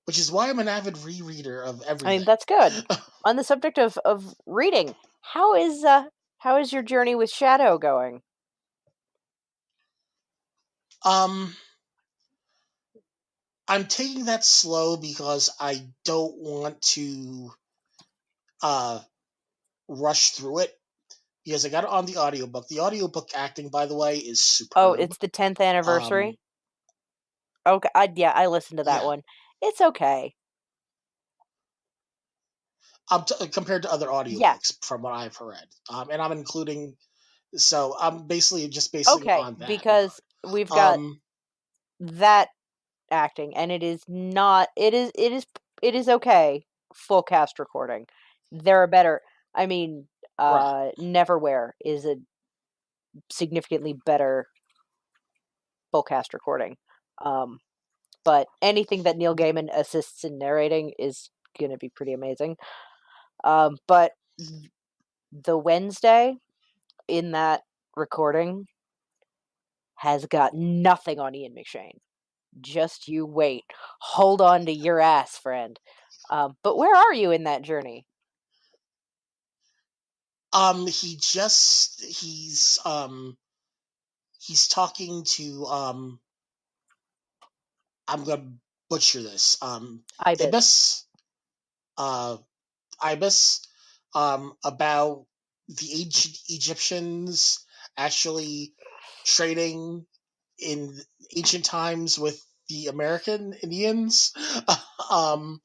Which is why I'm an avid rereader of I mean, everything. that's good. On the subject of reading, how is your journey with Shadow going? um, I'm taking that slow because I don't want to uh, rush through it because I got it on the audiobook. The audiobook acting, by the way, is Oh, superb. it's the 10th Um, anniversary? Okay, yeah, I listened to that yeah, one. It's okay. compared to other Yeah, audiobooks from what I've read, and I'm including. So I'm basically just basing it okay, on that. because we've got Um, that acting, and it is okay. Full cast recording. There are better. I mean, right. Neverwhere is a significantly better full cast recording. Um, but anything that Neil Gaiman assists in narrating is gonna be pretty amazing. But the Wednesday in that recording has got nothing on Ian McShane. Just you wait. Hold on to your ass, friend. But where are you in that journey? He's talking to I'm gonna butcher this. Ibis. Ibis, uh, Ibis, about the ancient Egyptians actually trading in ancient times with the American Indians. um,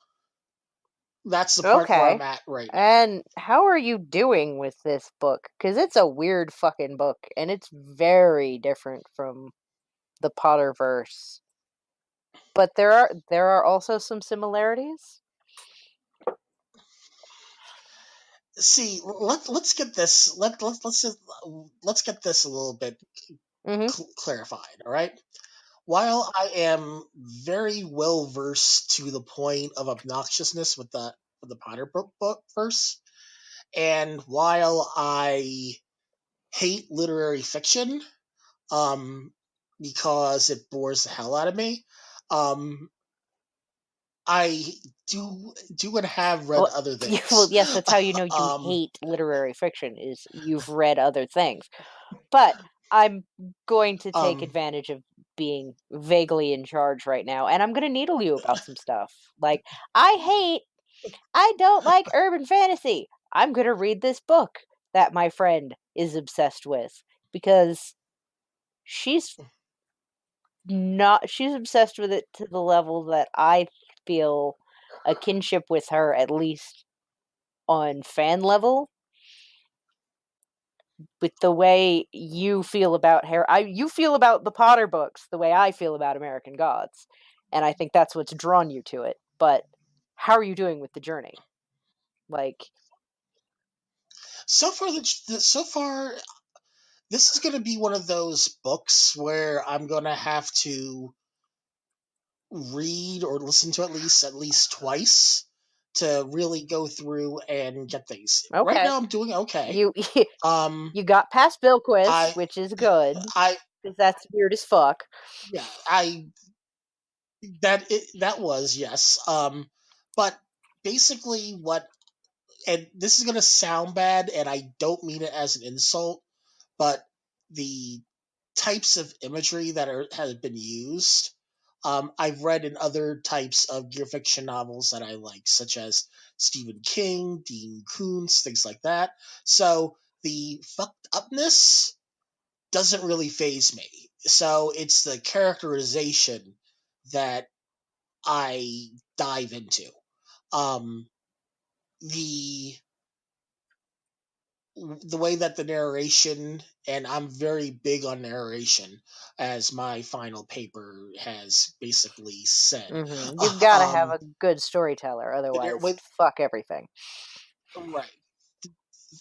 that's the part where I'm Okay. at right now. And how are you doing with this book? Because it's a weird fucking book, and it's very different from the Potterverse. But there are also some similarities. See, let's get this let's get this a little bit Mm-hmm. clarified. All right. While I am very well versed to the point of obnoxiousness with the Potter book verse, And while I hate literary fiction, um, because it bores the hell out of me, um, I do and have read Well, other well, things. yes, that's how you know you um, hate literary fiction is you've read other things. But I'm going to take um, advantage of being vaguely in charge right now, and I'm going to needle you about some stuff. Like, I don't like urban fantasy. I'm going to read this book that my friend is obsessed with because she's she's obsessed with it to the level that I feel a kinship with her, at least on fan level, with the way you feel about you feel about the Potter books the way I feel about American Gods, and I think that's what's drawn you to it. But how are you doing with the journey? Like, so far, so far, this is going to be one of those books where I'm going to have to read or listen to at least twice to really go through and get things. Right okay, now, I'm doing okay. you Um, you got past Bilquist, I, which is good I, because that's weird as fuck. yeah, that was yes. But basically, what and this is gonna sound bad, and I don't mean it as an insult, but the types of imagery that have been used, I've read in other types of gear fiction novels that I like, such as Stephen King, Dean Koontz, things like that. So the fucked upness doesn't really phase me. So it's the characterization that I dive into. Um, the the way that the narration, and I'm very big on narration, as my final paper has basically said. You gotta have Um, a good storyteller, otherwise, with fuck everything. right,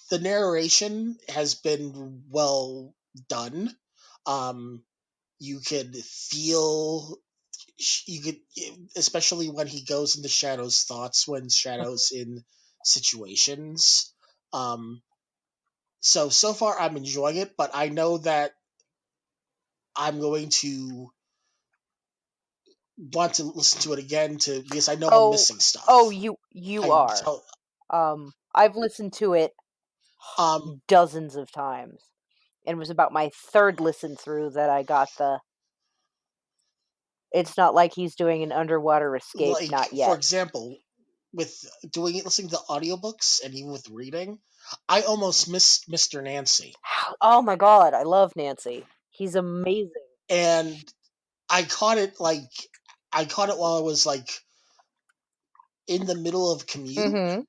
the narration has been well done. Um, you could feel you could, especially when he goes into Shadow's thoughts when Shadow's in situations. Um, so far I'm enjoying it, but I know that I'm going to want to listen to it again to because I know I'm Oh, missing oh, stuff. you I are. tell I've listened to it um dozens of times, and it was about my third listen through that I got the. It's not like he's doing an underwater escape, like not for yet. example, with doing it, listening to audiobooks and even with reading, I almost missed Mr. Nancy, Oh my god, I love Nancy. He's amazing. and I caught it like I caught it while I was like in the middle of commute, Mm-hmm.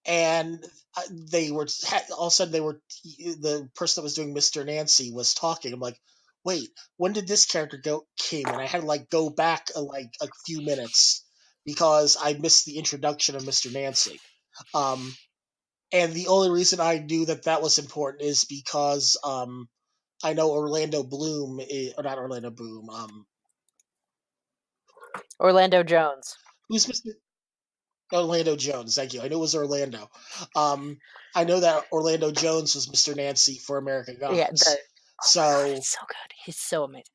and they were all of a sudden they were the person that was doing Mr. Nancy was talking. I'm like, wait, when did this character go came? And I had to like go back like a few minutes because I missed the introduction of Mr. Nancy. Um, and the only reason I knew that that was important is because I know Orlando Bloom, or not Orlando Bloom. Orlando Jones. Who's Mr. Orlando Jones? Thank you. I knew it was Orlando. Um, I know that Orlando Jones was Mr. Nancy for American Yeah, the Gods. oh my god, it's So, so good. He's so amazing.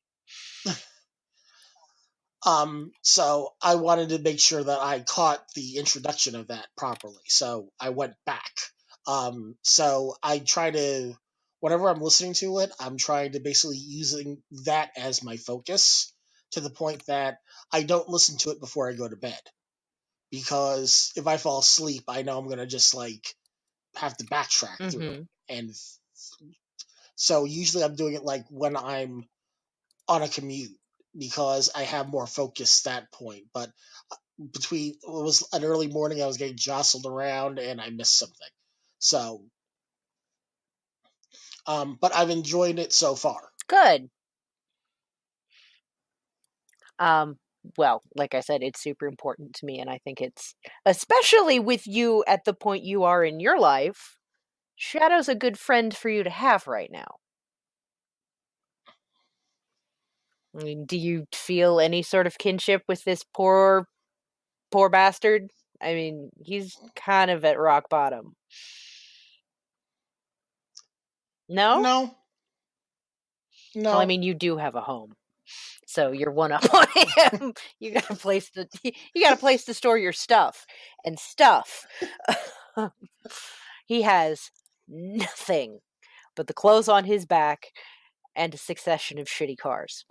so I wanted to make sure that I caught the introduction of that properly. So I went back. So I try to, whenever I'm listening to it, I'm trying to basically using that as my focus to the point that I don't listen to it before I go to bed. Because if I fall asleep, I know I'm gonna just like have to backtrack through. Mm-hmm. And so usually I'm doing it like when I'm on a commute because I have more focus that point. But between it was an early morning, I was getting jostled around and I missed something. So, but I've enjoyed it so far. Good. Um, well, like I said, it's super important to me, and I think it's especially with you at the point you are in your life. Shadow's a good friend for you to have right now. I mean, do you feel any sort of kinship with this poor bastard? I mean, he's kind of at rock bottom. No? No, Well, I no. mean, you do have a home, so you're one up on him. You got a place to store your stuff, and stuff. He has nothing but the clothes on his back and a succession of shitty cars.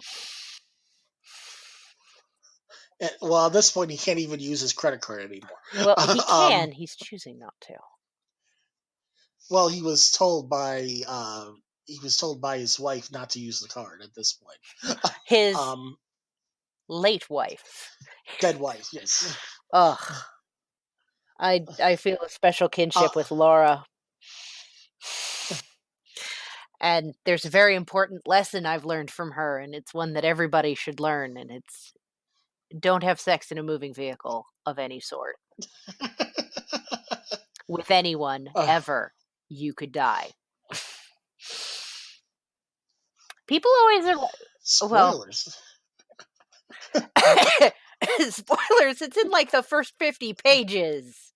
Well, at this point, he can't even use his credit card anymore. Well, he um, can. He's choosing not to. well, he was told by his wife not to use the card at this point. His um, late wife. dead wife, yes. Ugh. I feel a special Uh, kinship with Laura. And there's a very important lesson I've learned from her, and it's one that everybody should learn, and it's don't have sex in a moving vehicle of any sort. With anyone, uh, ever. You could die. People always are well, spoilers. spoilers, it's in like the first 50 pages.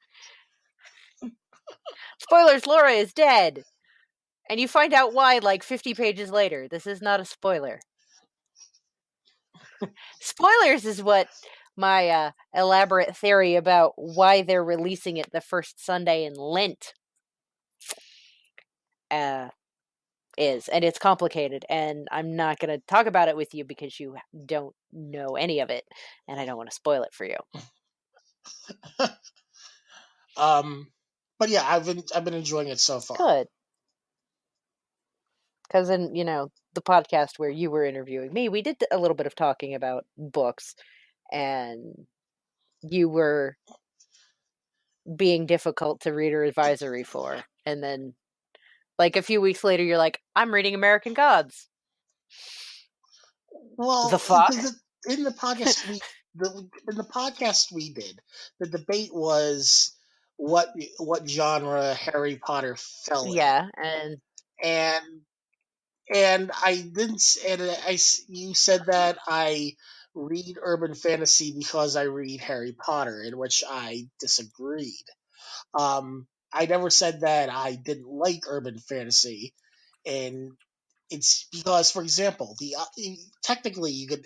Spoilers, Laura is dead. And you find out why like 50 pages later. This is not a spoiler. Spoilers is what my elaborate theory about why they're releasing it the first Sunday in Lent is. And it's complicated. And I'm not going to talk about it with you because you don't know any of it. And I don't want to spoil it for you. But yeah, I've been enjoying it so far. Good. Because in, the podcast where you were interviewing me, we did a little bit of talking about books. And you were being difficult to reader advisory for. And then, like, a few weeks later, you're like, I'm reading American Gods. Well, The fuck? in the podcast we did, the debate was what genre Harry Potter fell in, Yeah, and I didn't, you said that I read urban fantasy because I read Harry Potter, in which I disagreed. I never said that I didn't like urban fantasy, and it's because, for example, technically you could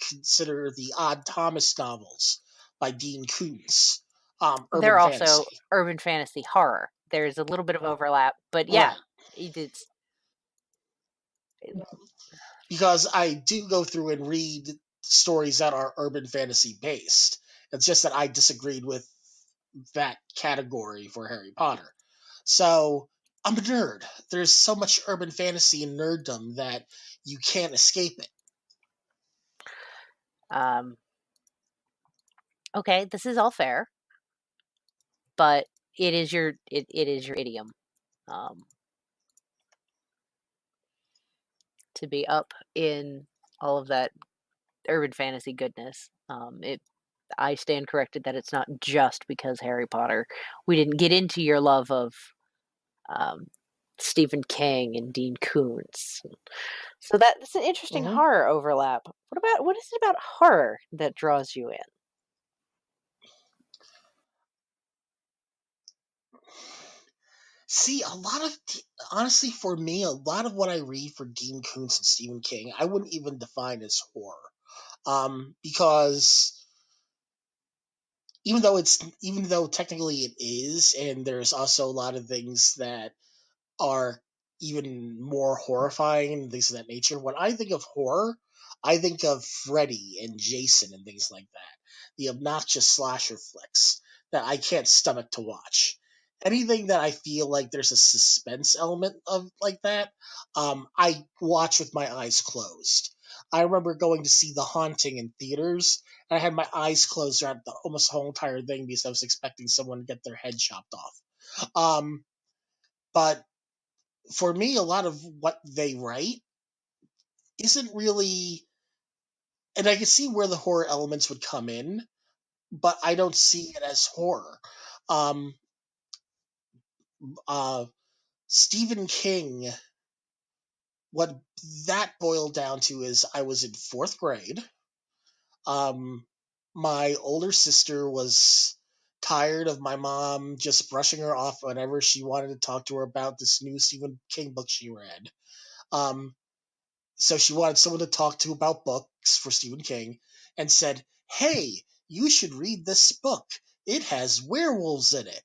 consider the Odd Thomas novels by Dean Koontz urban they're also fantasy, urban fantasy horror. There's a little bit of overlap, but yeah, right? it's Because I do go through and read stories that are urban fantasy based. It's just that I disagreed with that category for Harry Potter. So I'm a nerd. There's so much urban fantasy and nerddom that you can't escape it. um okay, this is all fair, but it is your idiom. Um to be up in all of that urban fantasy goodness. I stand corrected that it's not just because Harry Potter. We didn't get into your love of um, Stephen King and Dean Koontz. So that's an interesting Hmm. horror overlap. What is it about horror that draws you in? See, honestly, for me, a lot of what I read for Dean Koontz and Stephen King, I wouldn't even define as horror. Because even though technically it is, and there's also a lot of things that are even more horrifying and things of that nature. When I think of horror, I think of Freddy and Jason and things like that. The obnoxious slasher flicks that I can't stomach to watch. Anything that I feel like there's a suspense element of like that, I watch with my eyes closed. I remember going to see The Haunting in theaters, and I had my eyes closed throughout almost the whole entire thing because I was expecting someone to get their head chopped off. But for me, a lot of what they write isn't really, and I can see where the horror elements would come in, but I don't see it as horror. Um, uh, Stephen King, what that boiled down to is I was in fourth grade. Um, my older sister was tired of my mom just brushing her off whenever she wanted to talk to her about this new Stephen King book she read. Um, so she wanted someone to talk to about books for Stephen King and said, "Hey, you should read this book. It has werewolves in it."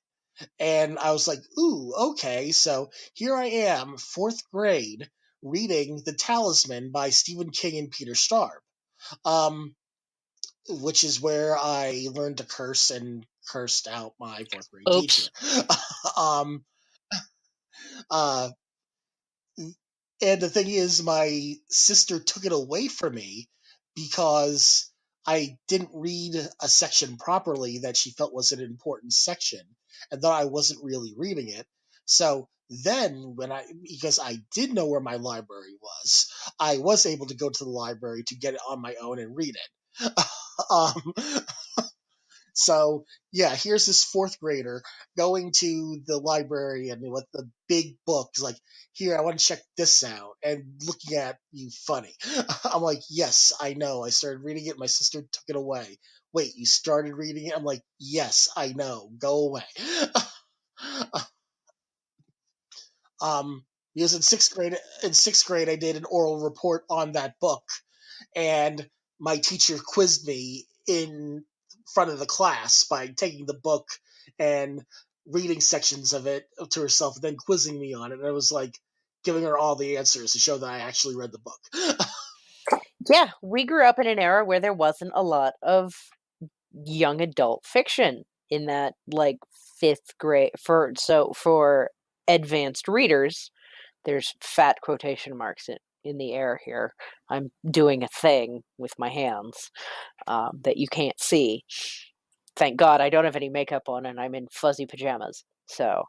And I was like, "Ooh, okay." So here I am, fourth grade, reading The Talisman by Stephen King and Peter Straub, um, which is where I learned to curse and cursed out my fourth grade teacher. Oops. um, uh, And the thing is, my sister took it away from me because I didn't read a section properly that she felt was an important section, and thought I wasn't really reading it. So then, because I did know where my library I was able to go to the library to get it on my own and read it. um, so yeah, here's this fourth grader going to the library and with the big books, like, "Here, I want to check this out," and looking at you funny. I'm like, "Yes, I know. I started reading it. My sister took it away." "Wait, you started reading it?" I'm like, "Yes, I know. Go away." um, because in sixth grade, I did an oral report on that book, and my teacher quizzed me in front of the class by taking the book and reading sections of it to herself and then quizzing me on it. And I was like giving her all the answers to show that I actually read the book. Yeah, we grew up in an era where there wasn't a lot of young adult fiction in that like fifth grade for advanced readers. There's fat quotation marks in the air here. I'm doing a thing with my hands that you can't see. Thank God I don't have any makeup on and I'm in fuzzy pajamas. So,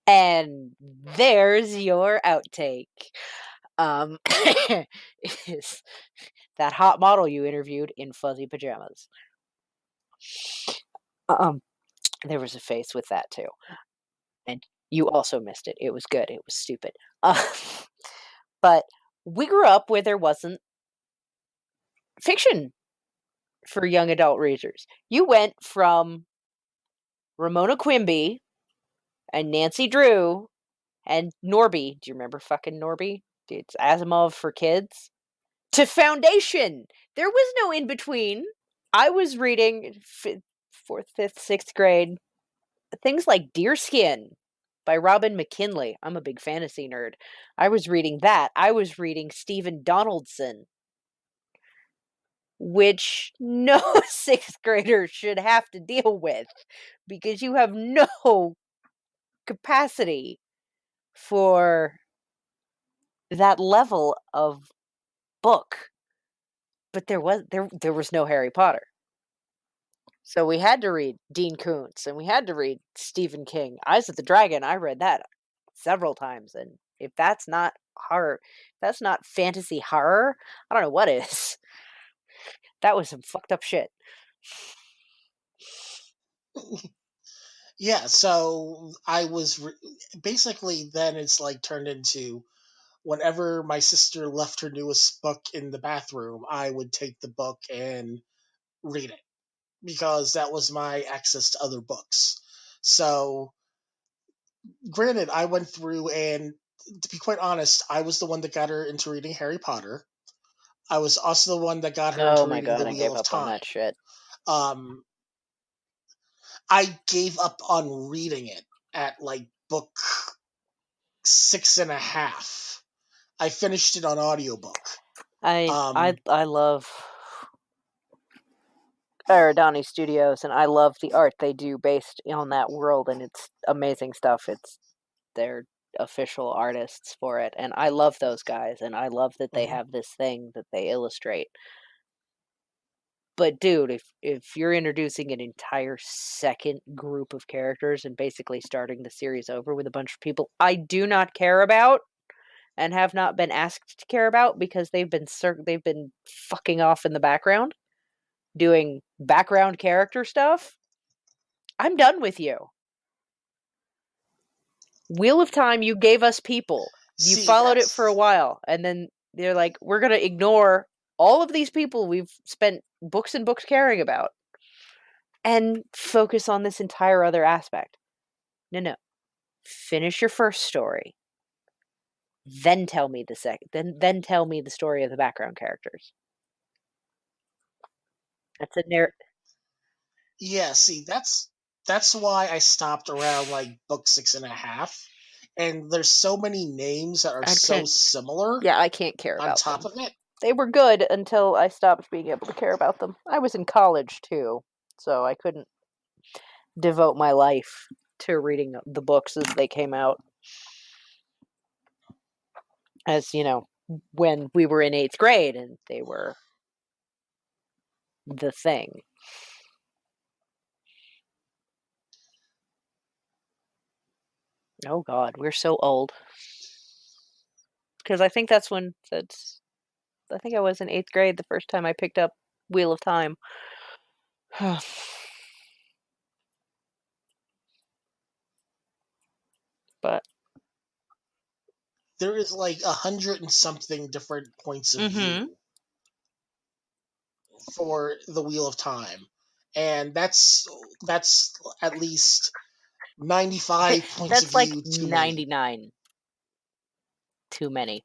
and there's your outtake. Um, is that hot model you interviewed in fuzzy pajamas? Um, there was a face with that too, and you also missed it. It was good. It was stupid. But we grew up where there wasn't fiction for young adult readers. You went from Ramona Quimby and Nancy Drew and Norby. Do you remember fucking Norby? It's Asimov for kids. To Foundation. There was no in between. I was reading fourth, fifth, sixth grade things like Deerskin by Robin McKinley. I'm a big fantasy nerd. I was reading that. I was reading Stephen Donaldson, which no sixth grader should have to deal with because you have no capacity for that level of book. But there was no Harry Potter. So we had to read Dean Koontz and we had to read Stephen King. Eyes of the Dragon, I read that several times, and if that's not horror, that's not fantasy horror, I don't know what is. That was some fucked up shit. Yeah, so basically then it's like turned into whenever my sister left her newest book in the bathroom, I would take the book and read it because that was my access to other books. So, granted, I went through, and to be quite honest, I was the one that got her into reading Harry Potter. I was also the one that got her Oh into my reading The god, I Wheel gave of up on Time. that shit. Um, I gave up on reading it at like book six and a half. I finished it on audiobook. I I Um, I love Aradani Studios and I love the art they do based on that world and it's amazing stuff. It's they're official artists for it and I love those guys and I love that they mhm. have this thing that they illustrate. But dude, if you're introducing an entire second group of characters and basically starting the series over with a bunch of people I do not care about and have not been asked to care about because they've been fucking off in the background doing background character stuff, I'm done with you. Wheel of Time, you gave us people. You See, followed it for a that's while, and then they're like, we're going to ignore all of these people we've spent books and books caring about. and focus on this entire other aspect. No. Finish your first story. Then tell me the then tell me the story of the background characters. That's a Yeah, see, that's why I stopped around like book 6.5. And there's so many names that are I so can't. similar Yeah, I can't care on about top them. of it. They were good until I stopped being able to care about them. I was in college too, so I couldn't devote my life to reading the books as they came out. As you know, when we were in 8th grade and they were the thing. Oh God, we're so old. Because I think that's when I think I was in 8th grade the first time I picked up Wheel of Time. But There is like 100 and something different points of mm-hmm. view for the Wheel of Time, and that's at least 95 points of That's like view too many. 99 too many.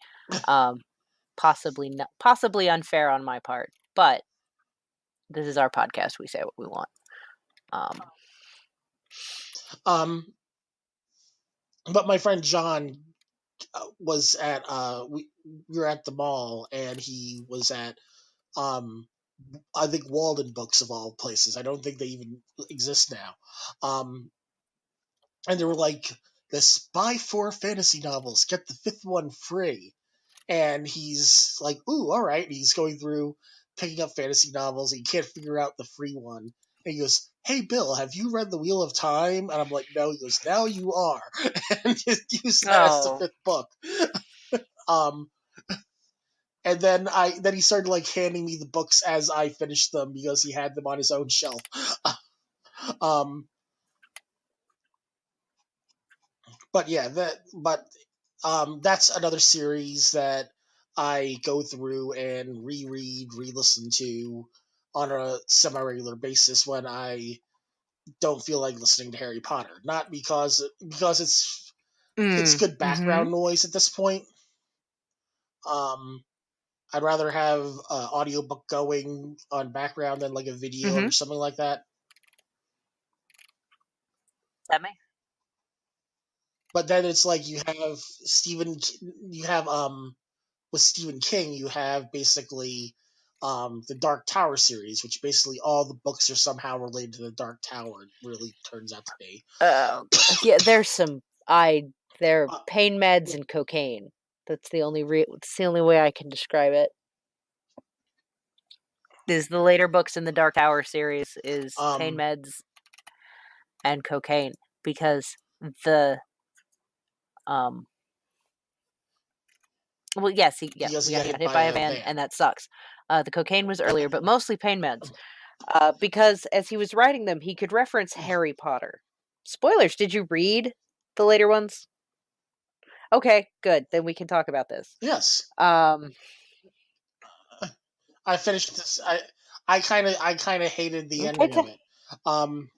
Um, possibly unfair on my part, but this is our podcast. We say what we want. Um, Um, but my friend John was at we were at the mall, and he was at um I think Walden Books of all places. I don't think they even exist now. And they were like, "This buy 4 fantasy novels, get the fifth one free." And he's like, "Ooh, all right." And he's going through picking up fantasy novels. And he can't figure out the free one. And he goes, "Hey, Bill, have you read The Wheel of Time?" And I'm like, "No." He goes, "Now you are," and just use that as the oh, fifth book. Um, and then he started like handing me the books as I finished them because he had them on his own shelf. um, but yeah, that's another series that I go through and reread, re-listen to on a semi-regular basis when I don't feel like listening to Harry Potter. Not because it's good mm-hmm. background noise at this point. Um, I'd rather have an audiobook going on background than like a video Mm-hmm. or something like that. That may. But then it's like you have with Stephen King, you have basically the Dark Tower series, which basically all the books are somehow related to the Dark Tower. It really turns out to be. Yeah. There's some. They're Uh, pain meds and cocaine. That's the only It's the only way I can describe it. Is the later books in the Dark Tower series is pain um, meds and cocaine because the um well yes because he he got got hit hit by by a a van van. and that sucks. The cocaine was earlier, but mostly pain meds. Because as he was writing them, he could reference Harry Potter. Spoilers, did you read the later ones? Okay, good. Then we can talk about this. Yes, Um, I finished this. I kind of hated the okay, ending of it. Um,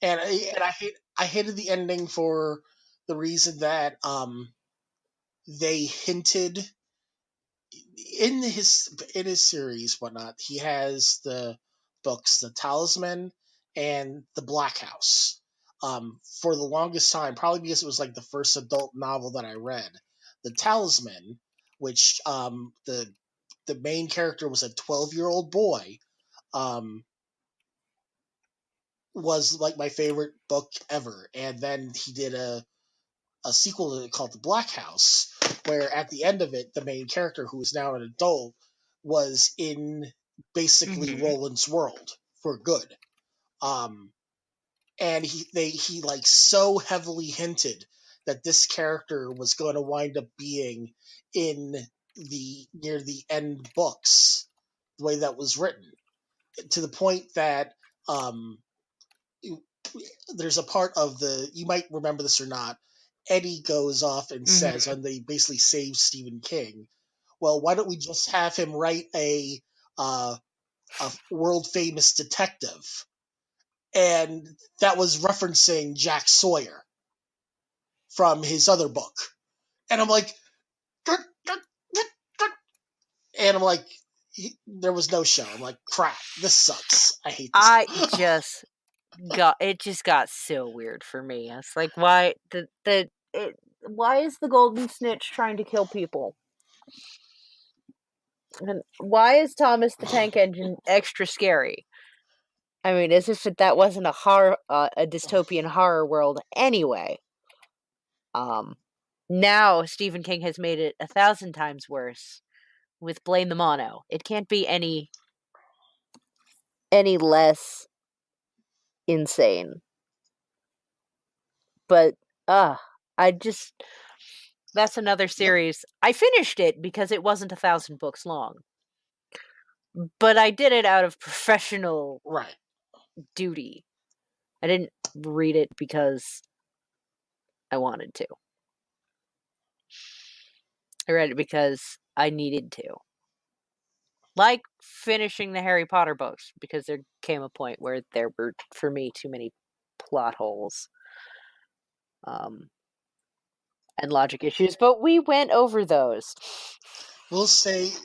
and I hated the ending for the reason that they hinted in his series whatnot. He has the books The Talisman and The Black House. For the longest time, probably because it was like the first adult novel that I read, The Talisman, which the main character was a 12-year-old boy, um, was like my favorite book ever. And then he did a sequel to it called The Black House, where at the end of it, the main character, who is now an adult, was in basically mhm. Roland's world for good. Um, and he like so heavily hinted that this character was going to wind up being in the near the end books, the way that was written, to the point that um, there's a part of you might remember this or not. Eddie goes off and says, Mhm. and they basically save Stephen King. Well, why don't we just have him write uh, a world famous detective? and that was referencing Jack Sawyer from his other book. And I'm like, and I'm like, there was no show. I'm like, crap, this sucks. I hate this. It just got so weird for me. It's like, why why is the Golden Snitch trying to kill people? And why is Thomas the Tank Engine extra scary? I mean, as if that wasn't a dystopian horror world anyway. Now Stephen King has made it 1,000 times worse with Blame the Mono. It can't be any less insane. But I just that's another series. I finished it because it wasn't 1,000 books long. But I did it out of professional Right. duty. I didn't read it because I wanted to. I read it because I needed to. Like finishing the Harry Potter books, because there came a point where there were, for me, too many plot holes and logic issues, but we went over those. We'll save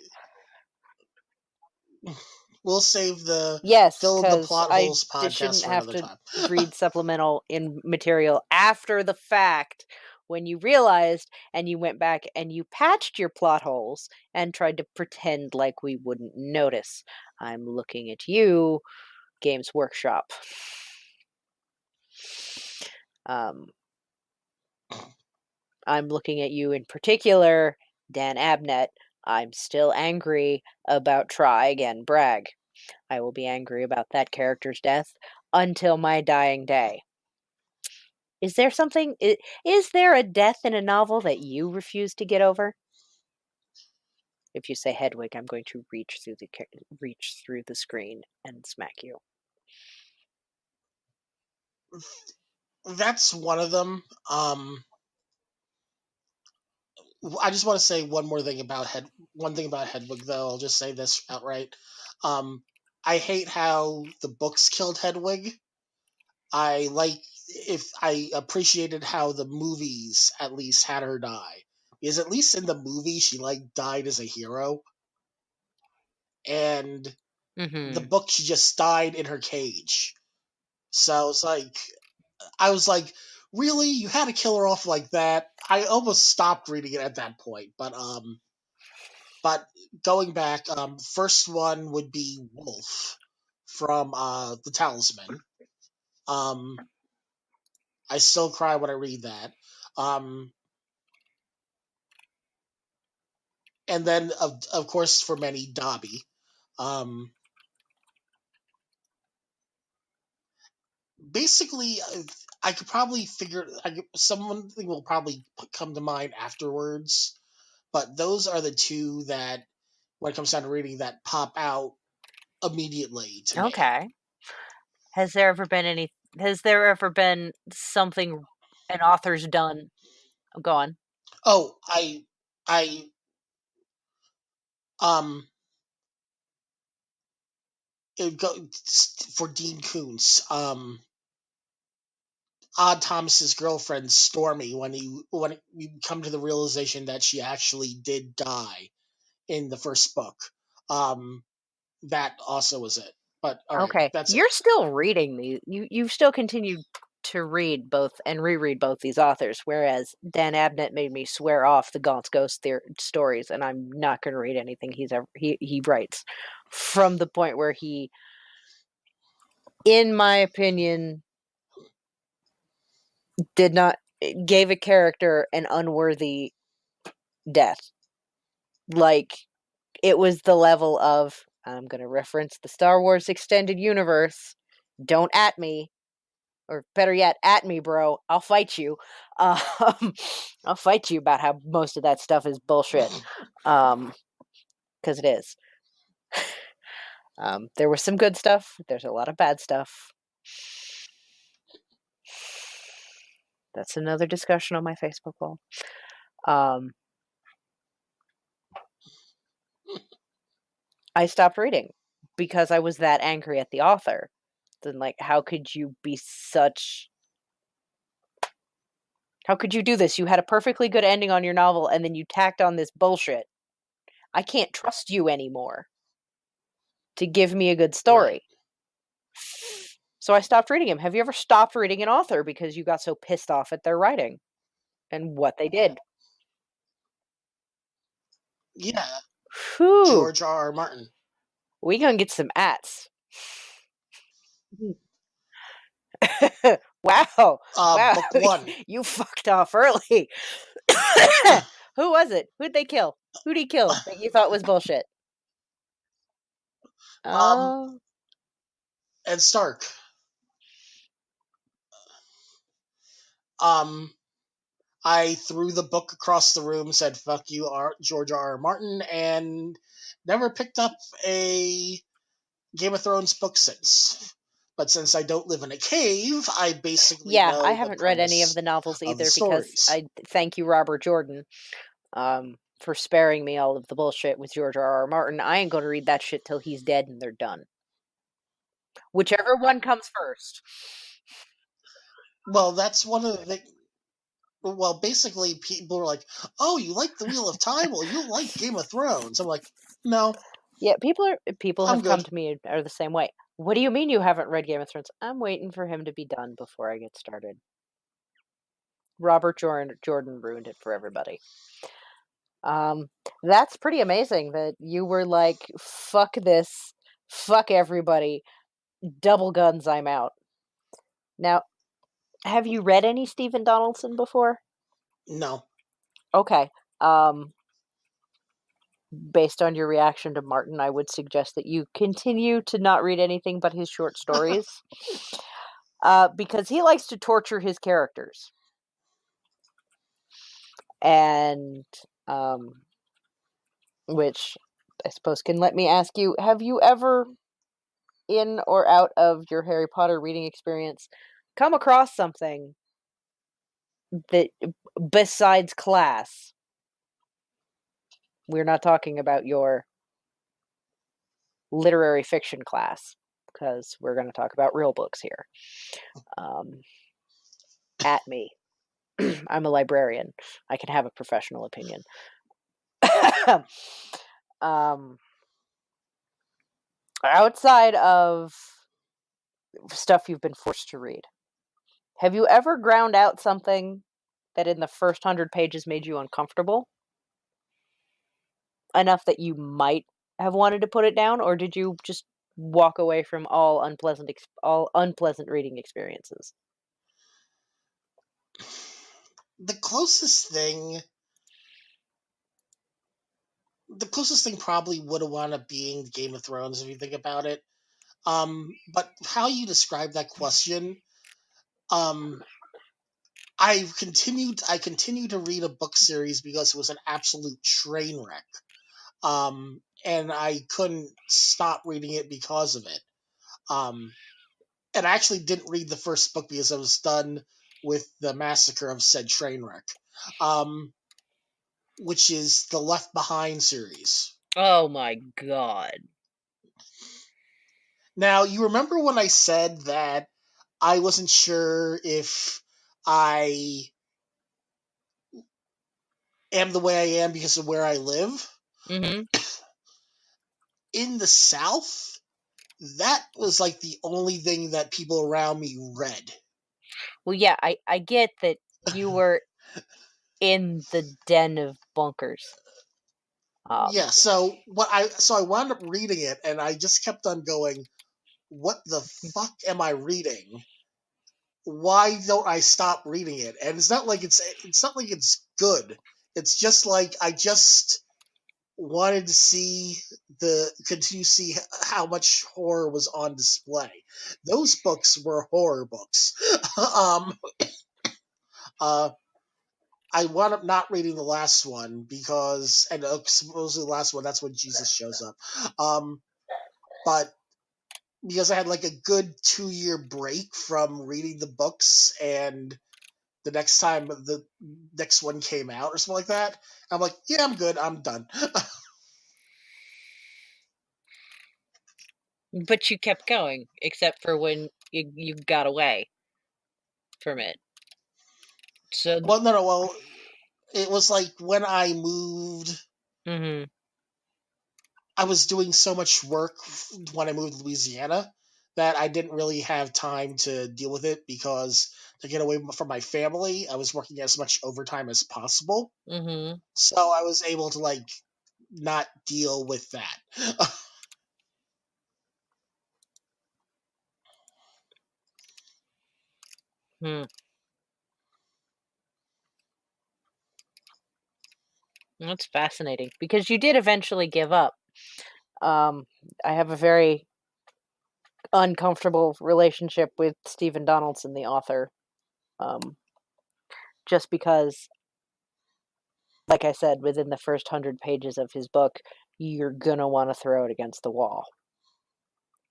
the Yes, fill in the because plot I holes podcast shouldn't for have another to time. read supplemental in material after the fact when you realized and you went back and you patched your plot holes and tried to pretend like we wouldn't notice. I'm looking at you, Games Workshop. I'm looking at you in particular, Dan Abnett. I'm still angry about Try Again Bragg. I will be angry about that character's death until my dying day. Is there a death in a novel that you refuse to get over? If you say Hedwig, I'm going to reach through the screen and smack you. That's one of them. I just want to say one thing about Hedwig, though. I'll just say this outright. I hate how the books killed Hedwig. I appreciated how the movies at least had her die. Because at least in the movie she died as a hero. And the book she just died in her cage. So it's like I was like, really? You had to kill her off like that? I almost stopped reading it at that point, but going back, first one would be Wolf from The Talisman. I still cry when I read that. And then of course for many, Dobby. Basically, I could probably someone will probably come to mind afterwards, but those are the two that, when it comes down to reading, that pop out immediately to me. Okay. Has there ever been something an author's done? Go on. Oh, I um it go for Dean Koontz. Odd Thomas's girlfriend Stormy, when you come to the realization that she actually did die in the first book. That also was it. But all right, Okay, that's it. you're still reading these. You've still continued to read both and reread both these authors, whereas Dan Abnett made me swear off the Gaunt's Ghost stories, and I'm not going to read anything he writes from the point where he, in my opinion, gave a character an unworthy death. Like, it was the level of, I'm going to reference the Star Wars Extended Universe, don't at me, or better yet, at me, bro. I'll fight you. I'll fight you about how most of that stuff is bullshit. Because it is. There was some good stuff. There's a lot of bad stuff. That's another discussion on my Facebook wall. I stopped reading because I was that angry at the author. Then, like, how could you be such how could you do this? You had a perfectly good ending on your novel, and then you tacked on this bullshit. I can't trust you anymore to give me a good Right. story. So I stopped reading him. Have you ever stopped reading an author because you got so pissed off at their writing and what they did? Yeah. Whew. George R. R. Martin. We gonna get some ats. Wow. Wow. Book one. You fucked off early. Who was it? Who'd they kill? Who'd he kill that you thought was bullshit? Um, Oh. Ed Stark. Um, I threw the book across the room, said "fuck you, George R. R. Martin," and never picked up a Game of Thrones book since. But since I don't live in a cave, I basically Yeah, I know the haven't read any of premise the novels of the either because stories. I thank you, Robert Jordan, for sparing me all of the bullshit with George R. R. Martin. I ain't gonna read that shit till he's dead and they're done. Whichever one comes first. Well, that's one of the. Well, basically, people are like, "Oh, you like the Wheel of Time? Well, you'll like Game of Thrones." I'm like, "No, Yeah, people I'm have come good." to me and are the same way. What do you mean you haven't read Game of Thrones? I'm waiting for him to be done before I get started. Robert Jordan ruined it for everybody. Um, that's pretty amazing that you were like, fuck this, fuck everybody, double guns, I'm out. Now, have you read any Stephen Donaldson before? No. Okay. Based on your reaction to Martin, I would suggest that you continue to not read anything but his short stories. Because he likes to torture his characters. And, which I suppose can let me ask you, have you ever, in or out of your Harry Potter reading experience, come across something that, besides class, we're not talking about your literary fiction class, because we're going to talk about real books here. Um, at me. I'm a librarian. I can have a professional opinion. um, outside of stuff you've been forced to read, have you ever ground out something that in the first 100 pages made you uncomfortable enough that you might have wanted to put it down, or did you just walk away from all unpleasant reading experiences? The closest thing probably would have wound up being Game of Thrones if you think about it. But how you describe that question, um, I continued to read a book series because it was an absolute train wreck. And I couldn't stop reading it because of it. Um, and I actually didn't read the first book because I was done with the massacre of said train wreck. Which is the Left Behind series. Oh my god. Now, you remember when I said that I wasn't sure if I am the way I am because of where I live? Mm-hmm. In the South, that was like the only thing that people around me read. Well, yeah, I get that you were in the den of bunkers. Yeah, so I wound up reading it and I just kept on going, what the fuck am I reading? Why don't I stop reading it? And it's not like it's good. It's just like I just wanted to continue to see how much horror was on display. Those books were horror books. um, uh, I wound up not reading the last one because, and supposedly the last one, that's when Jesus shows up. But because I had like a good 2 year break from reading the books and the next time the next one came out or something like that, I'm like, yeah, I'm good. I'm done. But you kept going, except for when you got away from it. So, Well, no, no. Well, it was like when I moved. mhm, I was doing so much work when I moved to Louisiana that I didn't really have time to deal with it because to get away from my family, I was working as much overtime as possible. mhm, So I was able to like not deal with that. hmm. That's fascinating because you did eventually give up. Um, I have a very uncomfortable relationship with Stephen Donaldson, the author, um, just because, like I said, within the first 100 pages of his book, you're gonna want to throw it against the wall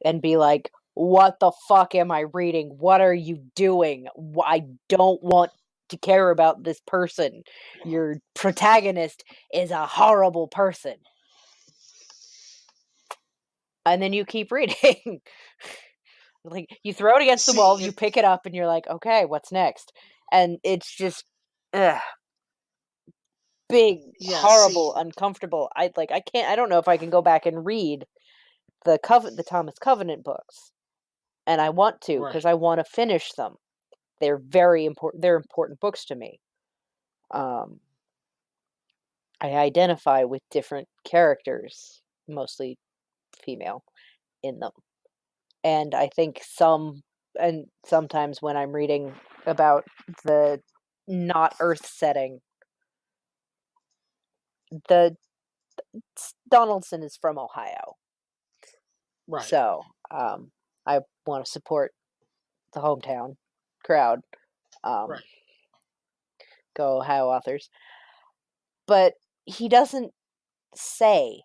and be like, "What the fuck am I reading? What are you doing? I don't want to care about this person. Your protagonist is a horrible person." And then you keep reading. Like, you throw it against the See, wall, you pick it up, and you're like, "Okay, what's next?" And it's just, ugh, big, yeah, horrible, see, uncomfortable. I can't. I don't know if I can go back and read the Thomas Covenant books, and I want to right, because I want to finish them. They're very important. They're important books to me. Um, I identify with different characters, mostly female, in them. And I think sometimes when I'm reading about the not Earth setting, the Donaldson is from Ohio, right, so I want to support the hometown crowd. Um, right, Go Ohio authors, but he doesn't say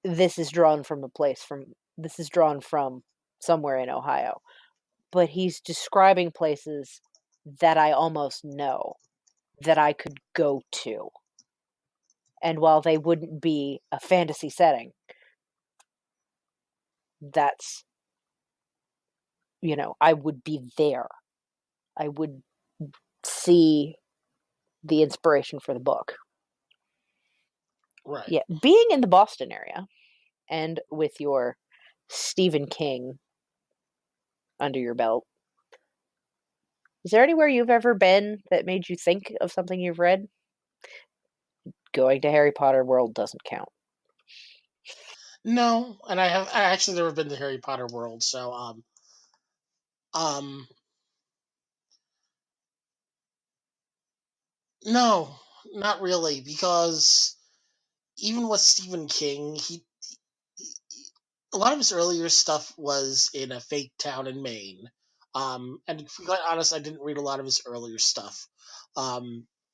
this is drawn from somewhere in Ohio, but he's describing places that I almost know that I could go to. And while they wouldn't be a fantasy setting, that's, I would be there. I would see the inspiration for the book. right. Yeah, being in the Boston area and with your Stephen King under your belt, is there anywhere you've ever been that made you think of something you've read? Going to Harry Potter World doesn't count. No, and I actually never been to Harry Potter World, so um, no, not really, because even with Stephen King, he a lot of his earlier stuff was in a fake town in Maine. And to be quite honest, I didn't read a lot of his earlier stuff,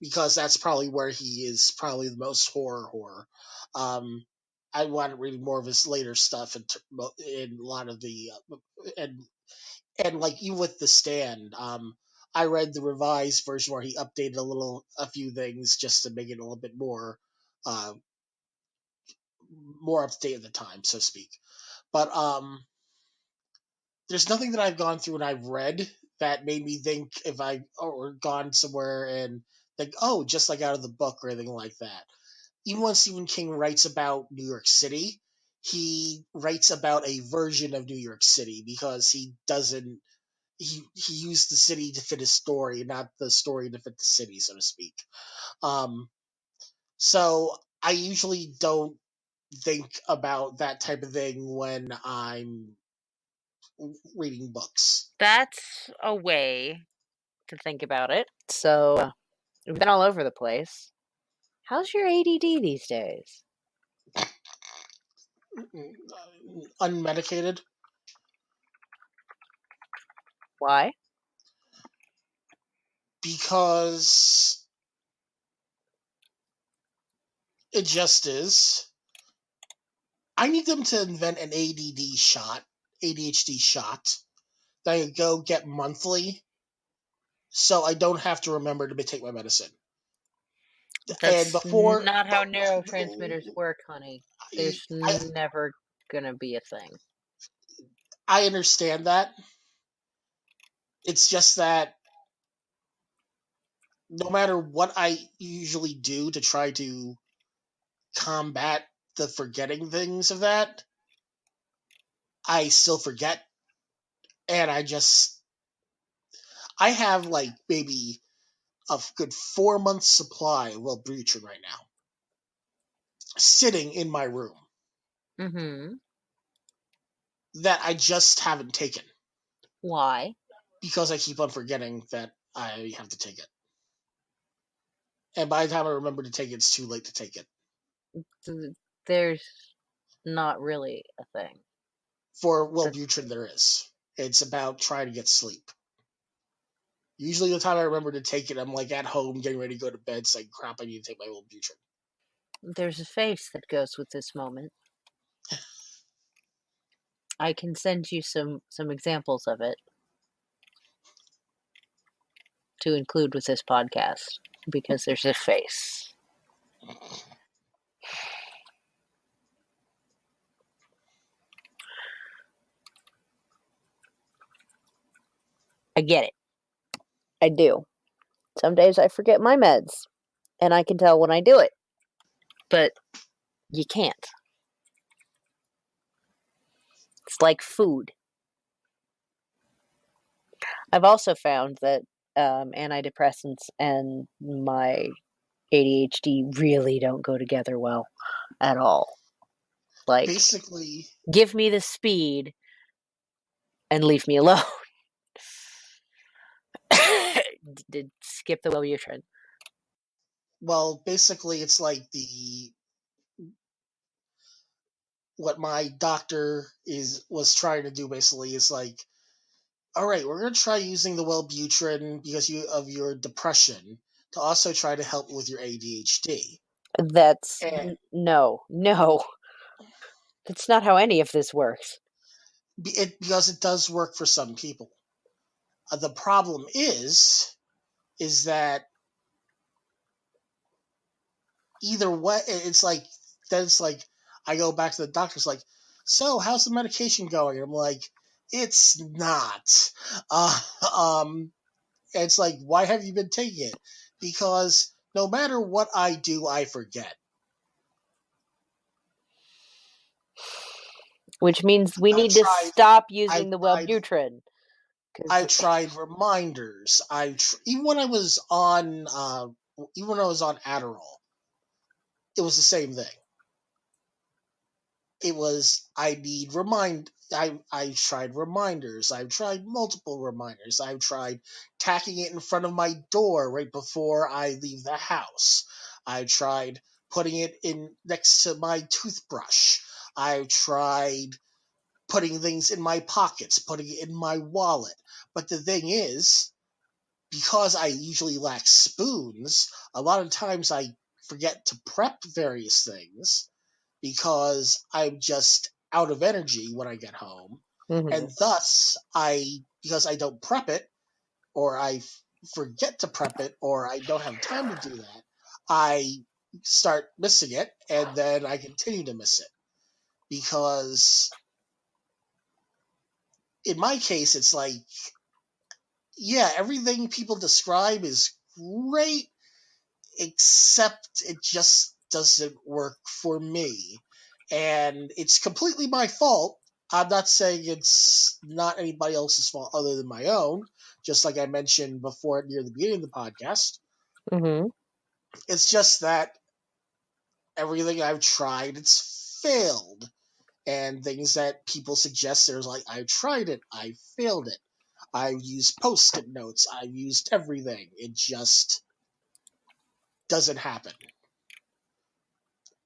because that's probably where he is probably the most horror. Um, I wanted reading more of his later stuff in a lot of the and and like even with the Stand, I read the revised version where he updated a few things just to make it a little bit uh, more up to date at the time, so to speak. But there's nothing that I've gone through and I've read that made me think if I or gone somewhere and think, oh, just like out of the book or anything like that. Even when Stephen King writes about New York City, he writes about a version of New York City because he doesn't he used the city to fit his story, not the story to fit the city, so to speak. Um, so I usually don't think about that type of thing when I'm reading books. That's a way to think about it. So, we've been all over the place. How's your ADD these days? Unmedicated Why? because it just is. I need them to invent an ADHD shot that I go get monthly, so I don't have to remember to take my medicine. And That's before, not how but neurotransmitters work, honey. I, There's I never. gonna be a thing. I understand that. It's just that no matter what I usually do to try to combat the forgetting things of that, I still forget. And I have like maybe a good 4 months supply of Wellbutrin right now sitting in my room Mm-hmm. that I just haven't taken Why? because I keep on forgetting that I have to take it. And by the time I remember to take it, it's too late to take it. There's not really a thing. For That Wellbutrin, there is. It's about trying to get sleep. Usually, the time I remember to take it, I'm like at home getting ready to go to bed. It's like, crap, I need to take my Wellbutrin. there's a face that goes with this moment. I can send you some examples of it to include with this podcast because there's a face. I get it. I do. Some days I forget my meds, and I can tell when I do it. But you can't. It's like food. I've also found that antidepressants and my ADHD really don't go together well at all. Like, Basically, give me the speed and leave me alone. Did skip the Wellbutrin. basically, it's like what my doctor was trying to do. Basically, is like, all right, we're gonna try using the Wellbutrin because of your depression to also try to help with your ADHD. That's And no. That's not how any of this works. because it does work for some people. The problem is that either way, it's like I go back to the doctor's like, so how's the medication going? I'm like, it's not. Uh, um, it's like, why have you been taking it? Because no matter what I do, I forget. Which means we I've need to tried. stop I've using the tried. Wellbutrin. I've tried reminders. Even when I was on, even when I was on Adderall, it was the same thing. It was I need remind I tried reminders. I've tried multiple reminders. I've tried tacking it in front of my door right before I leave the house. I've tried putting it in next to my toothbrush. I've tried putting things in my pockets, putting it in my wallet. But the thing is, because I usually lack spoons, a lot of times I forget to prep various things because I'm just out of energy when I get home. Mhm. And thus, because I don't prep it, or I forget to prep it, or I don't have time to do that, I start missing it, and then I continue to miss it. Because in my case, it's like, yeah, everything people describe is great, except it just doesn't work for me. And it's completely my fault. I'm not saying it's not anybody else's fault other than my own, just like I mentioned before near the beginning of the podcast. Mhm. It's just that everything I've tried, it's failed. And things that people suggest, there's like, I've tried it, I failed it. I've used post-it notes, I've used everything. It just doesn't happen.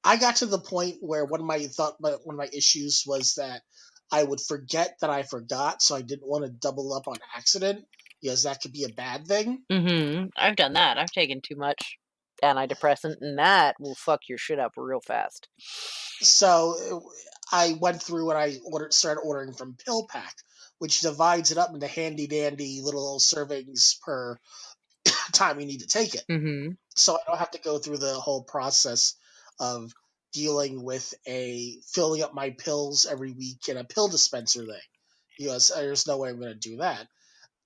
I got to the point where one of my issues was that I would forget that I forgot, so I didn't want to double up on accident because that could be a bad thing. Mhm. I've done that. I've taken too much antidepressant, and that will fuck your shit up real fast. So I went through and started ordering from PillPack, which divides it up into handy dandy little servings per time you need to take it. Mhm. So I don't have to go through the whole process of dealing with filling up my pills every week in a pill dispenser thing. Because there's no way I'm going to do that.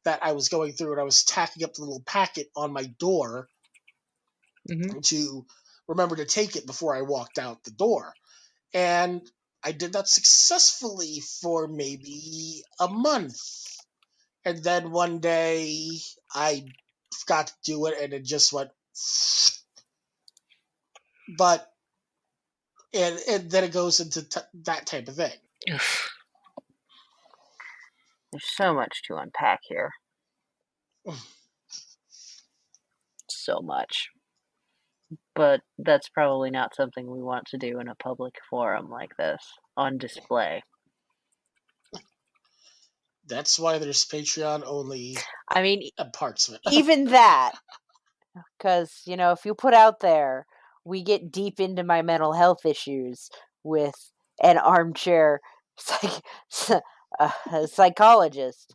That I was going through and I was tacking up the little packet on my door to remember to take it before I walked out the door. And I did that successfully for maybe a month. And then one day I forgot to do it and it just went. But, and then it goes into that type of thing. There's so much to unpack here. So much. But that's probably not something we want to do in a public forum like this, on display. That's why there's Patreon only I mean, parts of it. even that. Because, if you put out there, we get deep into my mental health issues with an armchair psychologist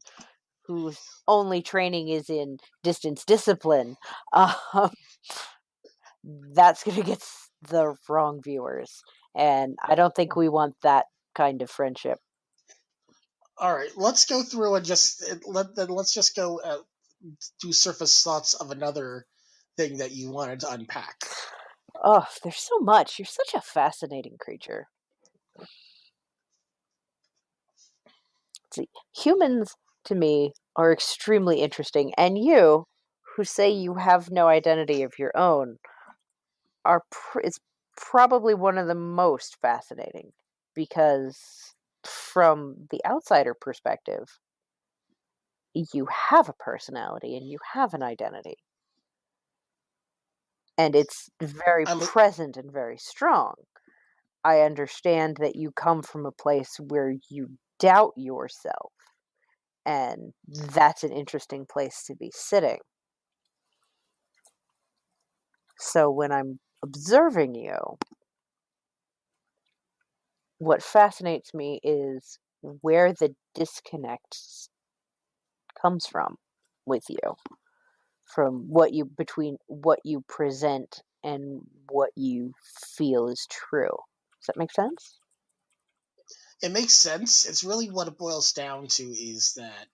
whose only training is in distance discipline. That's going to get the wrong viewers. And I don't think we want that kind of friendship. All right, let's go through and let's just go do surface thoughts of another thing that you wanted to unpack. Oh, there's so much. You're such a fascinating creature. See, humans to me are extremely interesting, and you, who say you have no identity of your own, it's probably one of the most fascinating because from the outsider perspective, you have a personality and you have an identity. And it's very present and very strong. I understand that you come from a place where you doubt yourself, and that's an interesting place to be sitting. So when I'm observing you, what fascinates me is where the disconnect comes from with you, between what you present and what you feel is true. Does that make sense? It makes sense. It's really what it boils down to is that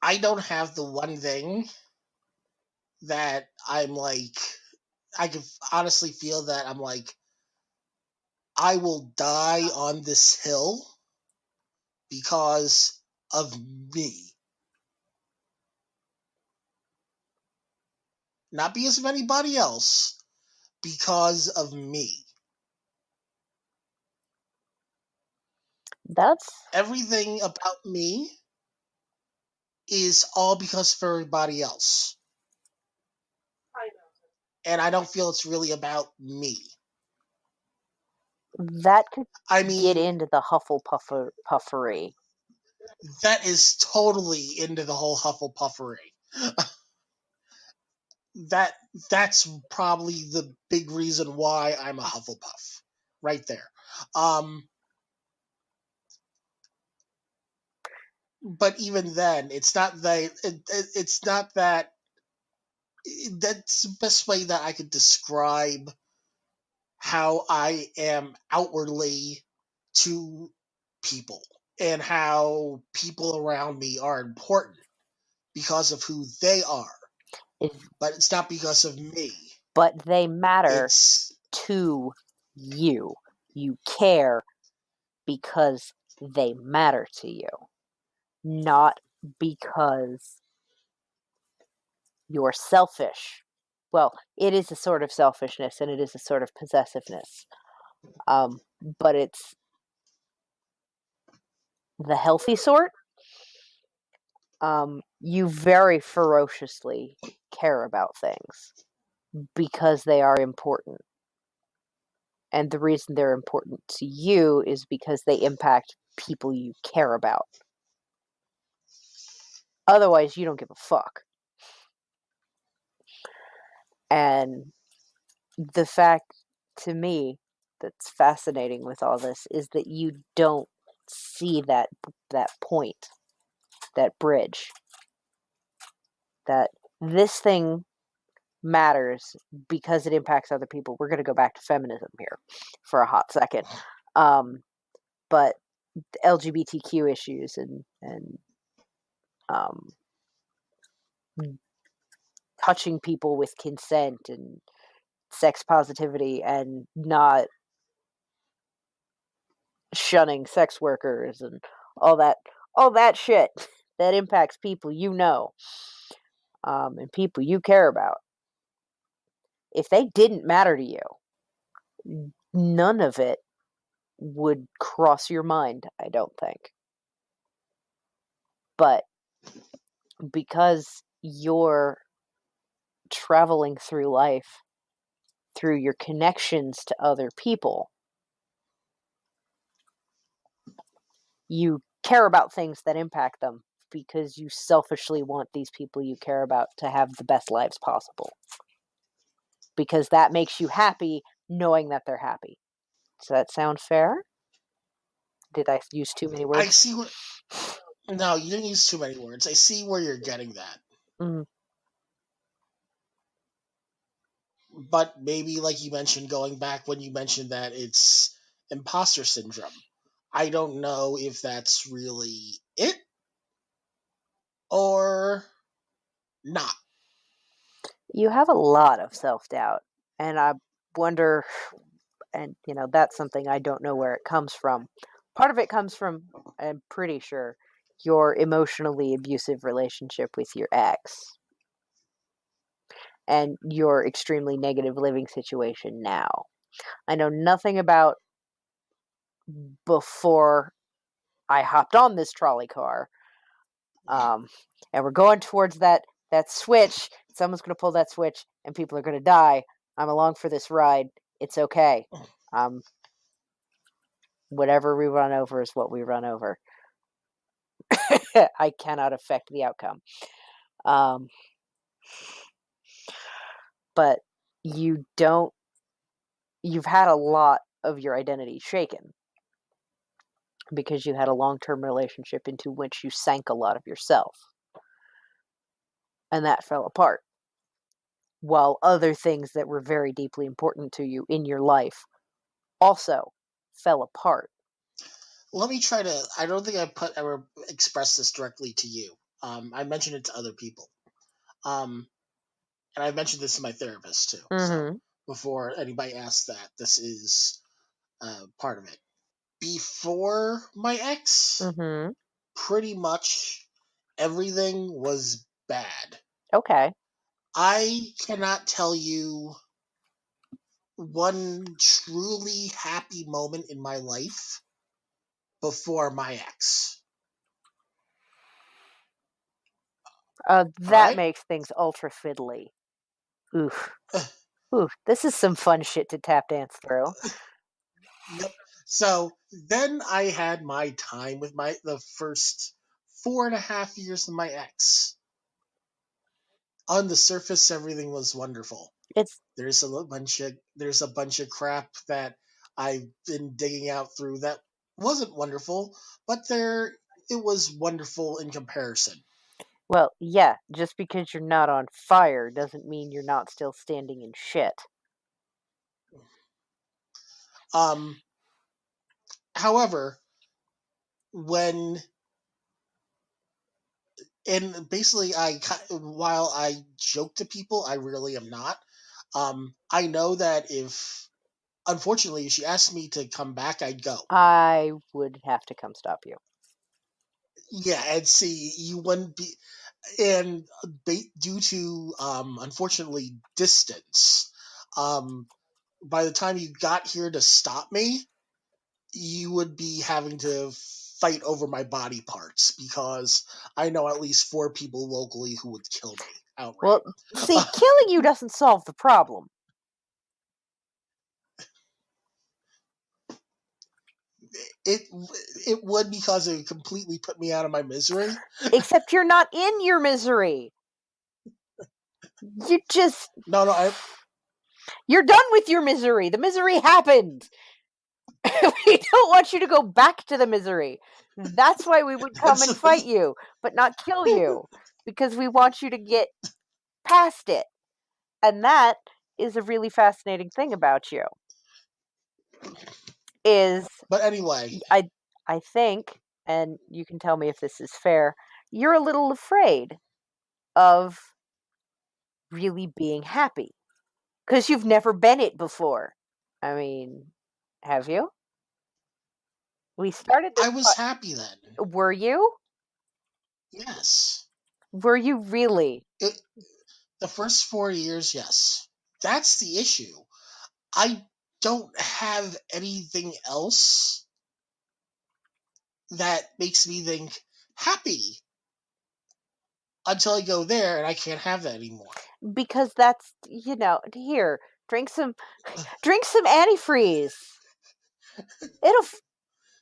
I don't have the one thing that I'm like, I can honestly feel that I'm like, I will die on this hill because of me. Not because of anybody else, because of me. That's everything about me is all because of everybody else. And I don't feel it's really about me. That could get into the Hufflepuffery. That is totally into the whole Hufflepuffery. That's probably the big reason why I'm a Hufflepuff. Right there. But even then, it's not that it's not that that's the best way that I could describe how I am outwardly to people and how people around me are important because of who they are. But it's not because of me. But they matter to you. You care because they matter to you. Not because you're selfish. Well, it is a sort of selfishness and it is a sort of possessiveness. But it's the healthy sort. You very ferociously care about things because they are important. And the reason they're important to you is because they impact people you care about. Otherwise, you don't give a fuck. And the fact, to me, that's fascinating with all this is that you don't see that point, that bridge, that this thing matters because it impacts other people. We're going to go back to feminism here for a hot second. But LGBTQ issues and um, touching people with consent and sex positivity and not shunning sex workers and all that shit that impacts people and people you care about. If they didn't matter to you, none of it would cross your mind, I don't think. But because you're traveling through life through your connections to other people, you care about things that impact them because you selfishly want these people you care about to have the best lives possible. Because that makes you happy knowing that they're happy. Does that sound fair? Did I use too many I words? see what. No, you didn't use too many words. I see where you're getting that. Mm. But maybe, like you mentioned, going back when you mentioned that it's imposter syndrome, I don't know if that's really it or not. You have a lot of self-doubt, and I wonder, and that's something I don't know where it comes from. Part of it comes from, I'm pretty sure, your emotionally abusive relationship with your ex and your extremely negative living situation now. I know nothing about before I hopped on this trolley car. And we're going towards that switch. Someone's going to pull that switch and people are going to die. I'm along for this ride. It's okay. Whatever we run over is what we run over. I cannot affect the outcome. But you've had a lot of your identity shaken because you had a long-term relationship into which you sank a lot of yourself. And that fell apart. While other things that were very deeply important to you in your life also fell apart. Let me try to. I don't think I ever expressed this directly to you. I mentioned it to other people. And I've mentioned this to my therapist too. So Mm-hmm. before anybody asks that, this is part of it. Before my ex, Mm-hmm. pretty much everything was bad. Okay. I cannot tell you one truly happy moment in my life before my ex. All That right? makes things ultra fiddly. Oof. Oof. This is some fun shit to tap dance through. Yep. So then I had my time with the first 4.5 years of my ex. On the surface, everything was wonderful. It's There's a bunch of crap that I've been digging out through that wasn't wonderful, but it was wonderful in comparison. well, yeah, just because you're not on fire doesn't mean you're not still standing in shit. Um, however, when and basically while I joke to people, I really am not. I know that if unfortunately if she asked me to come back, I'd go. I would have to come stop you. Yeah, and see, you wouldn't be, and due to unfortunately distance, um, by the time you got here to stop me, you would be having to fight over my body parts because I know at least 4 people locally who would kill me outright. Well, see, killing you doesn't solve the problem. it it would because it would completely put me out of my misery. Except you're not in your misery. You just No, you're done with your misery. The misery happened. We don't want you to go back to the misery. That's why we would come and fight you, but not kill you. Because we want you to get past it. And that is a really fascinating thing about you. Is But anyway, I think, and you can tell me if this is fair, you're a little afraid of really being happy because you've never been it before. I mean, have you? We started this. I was happy then. Were you? Yes. Were you really? It, the first 4 years, yes. That's the issue. I don't have anything else that makes me think happy until I go there and I can't have that anymore. Because that's, here, drink some antifreeze. It'll,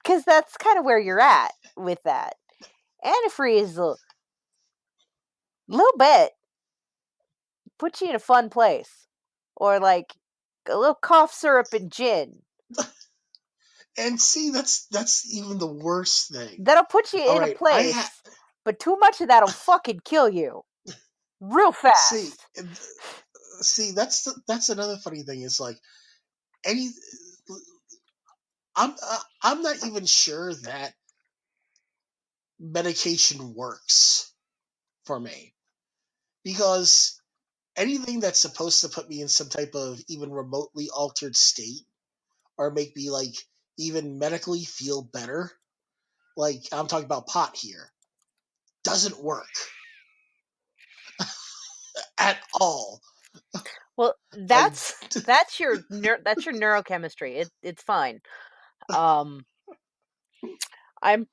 because that's kind of where you're at with that. Antifreeze, a little bit, put you in a fun place. Or like a little cough syrup and gin. And see, that's even the worst thing. That'll put you All in a right, place, but too much of that'll fucking kill you real see, fast. see, that's another funny thing. Is like any, I'm not even sure that medication works for me because anything that's supposed to put me in some type of even remotely altered state or make me like even medically feel better, like I'm talking about pot here, doesn't work at all. Well, Like, that's your that's your neurochemistry. It's fine. Um, I'm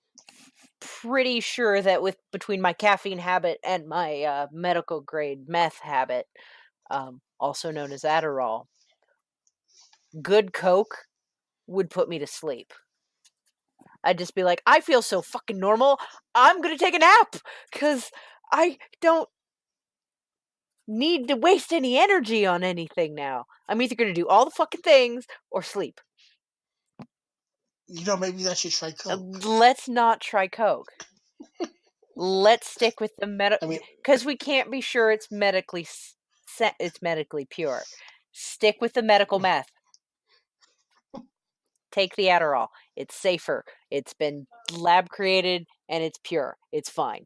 pretty sure that with between my caffeine habit and my medical grade meth habit, also known as Adderall, good Coke would put me to sleep. I'd just be like, I feel so fucking normal. I'm gonna take a nap because I don't need to waste any energy on anything now. I'm either gonna do all the fucking things or sleep. maybe I should try Coke. Let's not try Coke. Let's stick with the I mean, because we can't be sure it's it's medically pure. Stick with the medical meth. Take the Adderall. It's safer. It's been lab created and it's pure. It's fine.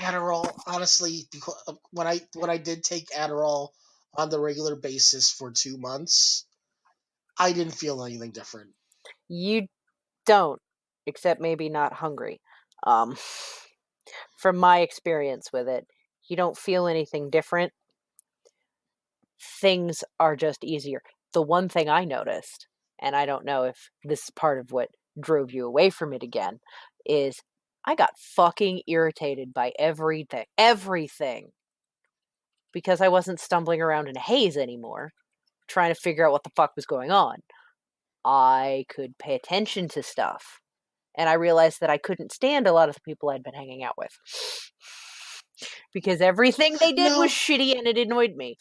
Adderall, honestly, because when I did take Adderall on the regular basis for 2 months, I didn't feel anything different. You don't, except maybe not hungry. Um, from my experience with it, you don't feel anything different. Things are just easier. The one thing I noticed, and I don't know if this is part of what drove you away from it again, is I got fucking irritated by everything, because I wasn't stumbling around in a haze anymore, trying to figure out what the fuck was going on. I could pay attention to stuff, and I realized that I couldn't stand a lot of the people I'd been hanging out with because everything they did was No, shitty and it annoyed me.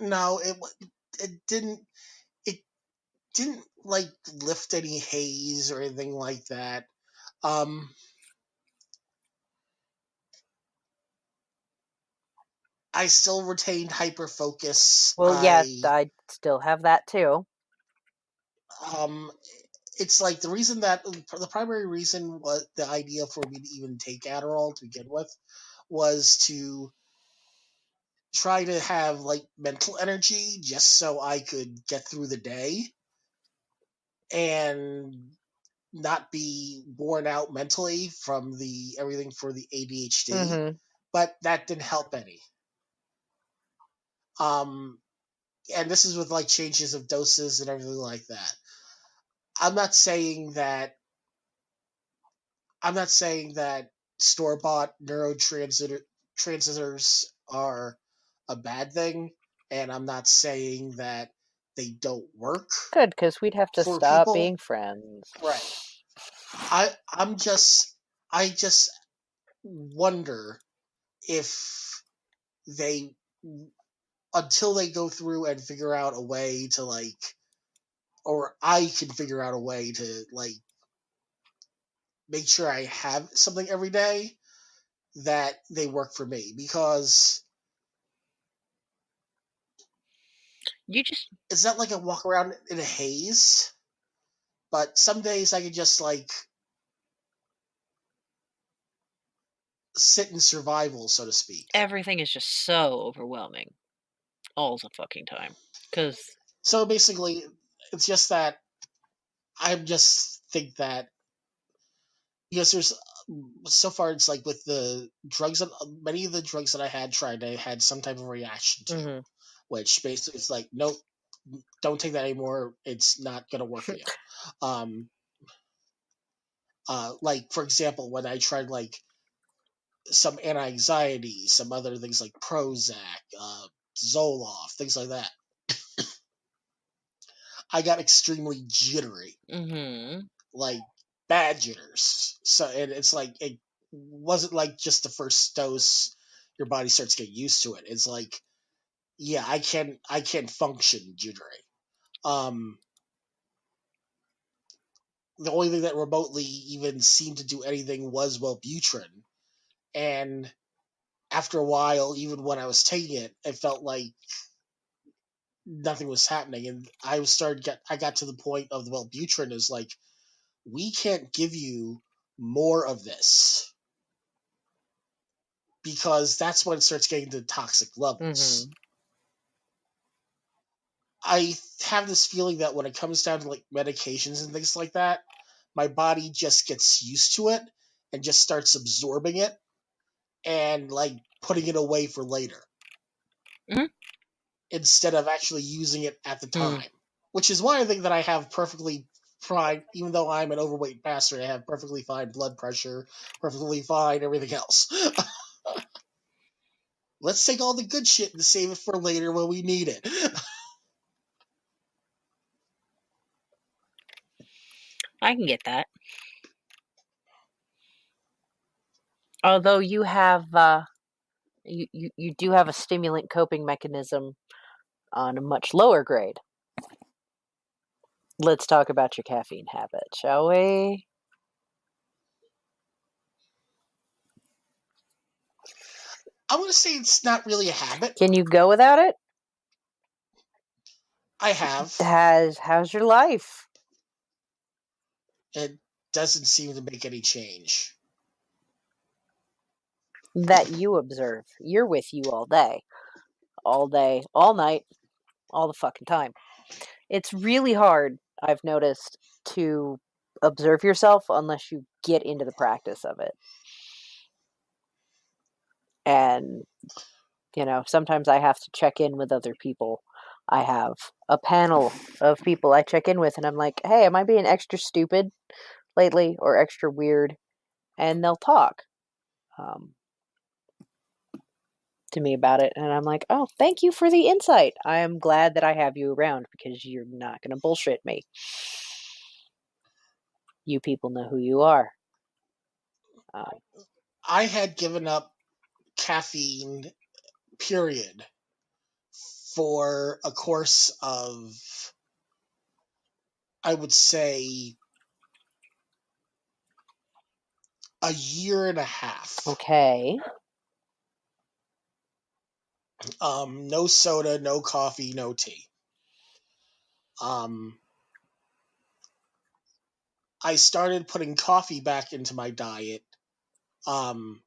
no, it didn't. It didn't like lift any haze or anything like that. Um, I still retained hyper focus. Well, yeah, I still have that too. Um, it's like the primary reason was the idea for me to even take Adderall to begin with was to try to have like mental energy just so I could get through the day and not be worn out mentally from the everything for the ADHD. Mm-hmm. But that didn't help any. Um, and this is with like changes of doses and everything like that. I'm not saying that I'm not saying that store bought transmitters are a bad thing, and I'm not saying that they don't work Good, because we'd have to for stop people. being friends. Right. I just wonder if they until they go through and figure out a way to like, or I can figure out a way to like make sure I have something every day that they work for me because You just It's not like I walk around in a haze, but some days I can just like sit in survival, so to speak. everything is just so overwhelming all the fucking time. Cause So basically, it's just that I just think that because there's so far it's like with the drugs that many of the drugs that I had tried, I had some type of reaction to, mhm. which basically it's like nope, don't take that anymore. It's not gonna work for you. Um, like for example, when I tried like some anti-anxiety, some other things like Prozac, Zoloft, things like that, I got extremely jittery, Mhm. like bad jitters. So it's like it wasn't like just the first dose, your body starts getting used to it. It's like, yeah, I can function jittery. Um, the only thing that remotely even seemed to do anything was Wellbutrin, and after a while, even when I was taking it, it felt like nothing was happening, and I got to the point of the Wellbutrin is like, we can't give you more of this because that's when it starts getting to toxic levels. Mhm. I have this feeling that when it comes down to like medications and things like that, my body just gets used to it and just starts absorbing it and like putting it away for later Mhm. instead of actually using it at the Mm. time. Which is why I think that I have perfectly fine, even though I'm an overweight bastard, I have perfectly fine blood pressure, perfectly fine everything else. Let's take all the good shit and save it for later when we need it. I can get that. Although you have you do have a stimulant coping mechanism on a much lower grade. Let's talk about your caffeine habit, shall we? I want to say it's not really a habit. Can you go without it? I have. How's your life? It doesn't seem to make any change. That you observe. You're with you all day, all night, all the fucking time. It's really hard, I've noticed, to observe yourself unless you get into the practice of it. And, sometimes I have to check in with other people. I have a panel of people I check in with, and I'm like, hey, am I being extra stupid lately or extra weird? And they'll talk um, to me about it. And I'm like, oh, thank you for the insight. I am glad that I have you around because you're not going to bullshit me. You people know who you are. Uh, I had given up caffeine, period, for a course of, I would say, a year and a half. okay. No soda, no coffee, no tea. Um, I started putting coffee back into my diet um,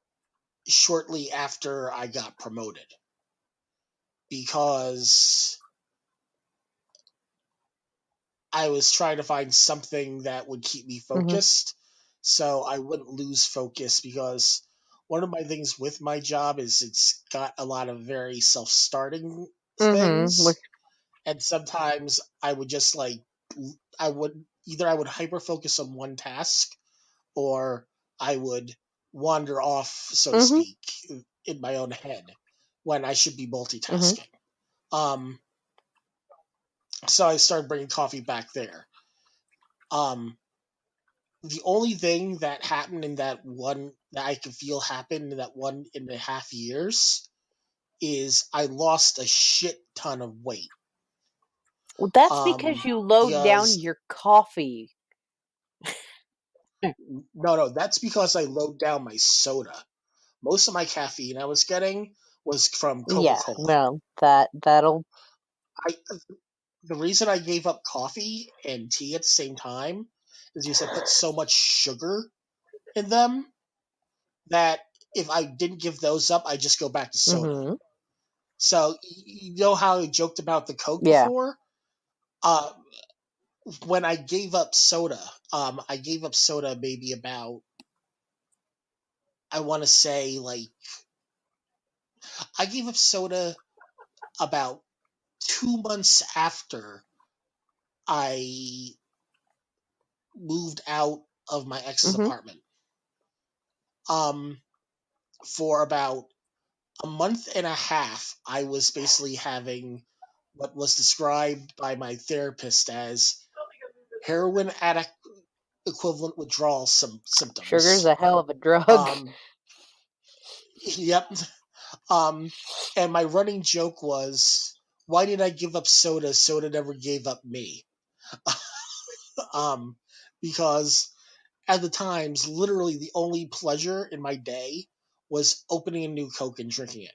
shortly after I got promoted because I was trying to find something that would keep me Hmm. focused so I wouldn't lose focus because one of my things with my job is it's got a lot of very self-starting Hmm. things, and sometimes I would just like I would hyper focus on one task or I would wander off, so to Hmm. speak, in my own head when I should be Hmm. multitasking. Um, so I started bringing coffee back there. Um, the only thing that happened in that one that I could feel happened in that 1.5 years is I lost a shit ton of weight. Well, that's because you load down Because your coffee. no, that's because I load down my soda. Most of my caffeine I was getting was from Coca Yeah, Cola. well, that'll I the reason I gave up coffee and tea at the same time is because I put so much sugar in them that if I didn't give those up, I just go back to soda. Mm-hmm. So you know how I joked about the Coke Yeah. before? When I gave up soda maybe about, I want to say, like, I gave up soda about 2 months after I moved out of my ex's Mm-hmm. apartment. For about a month and a half, I was basically having what was described by my therapist as heroin addict equivalent withdrawal Sugar's symptoms. a hell of a drug. Um, yep. And my running joke was, why did I give up soda? Soda never gave up me. um, because at the times, literally the only pleasure in my day was opening a new Coke and drinking it.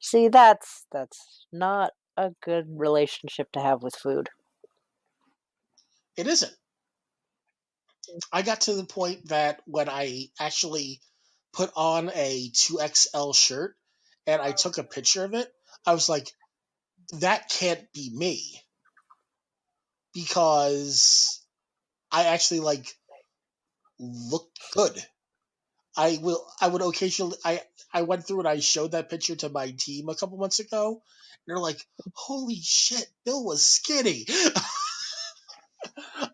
See, that's not a good relationship to have with food. It isn't. I got to the point that when I actually put on a 2XL shirt and I took a picture of it, I was like, that can't be me because I actually like look good. I would occasionally I went through and I showed that picture to my team a couple months ago and they're like, holy shit, Bill was skinny.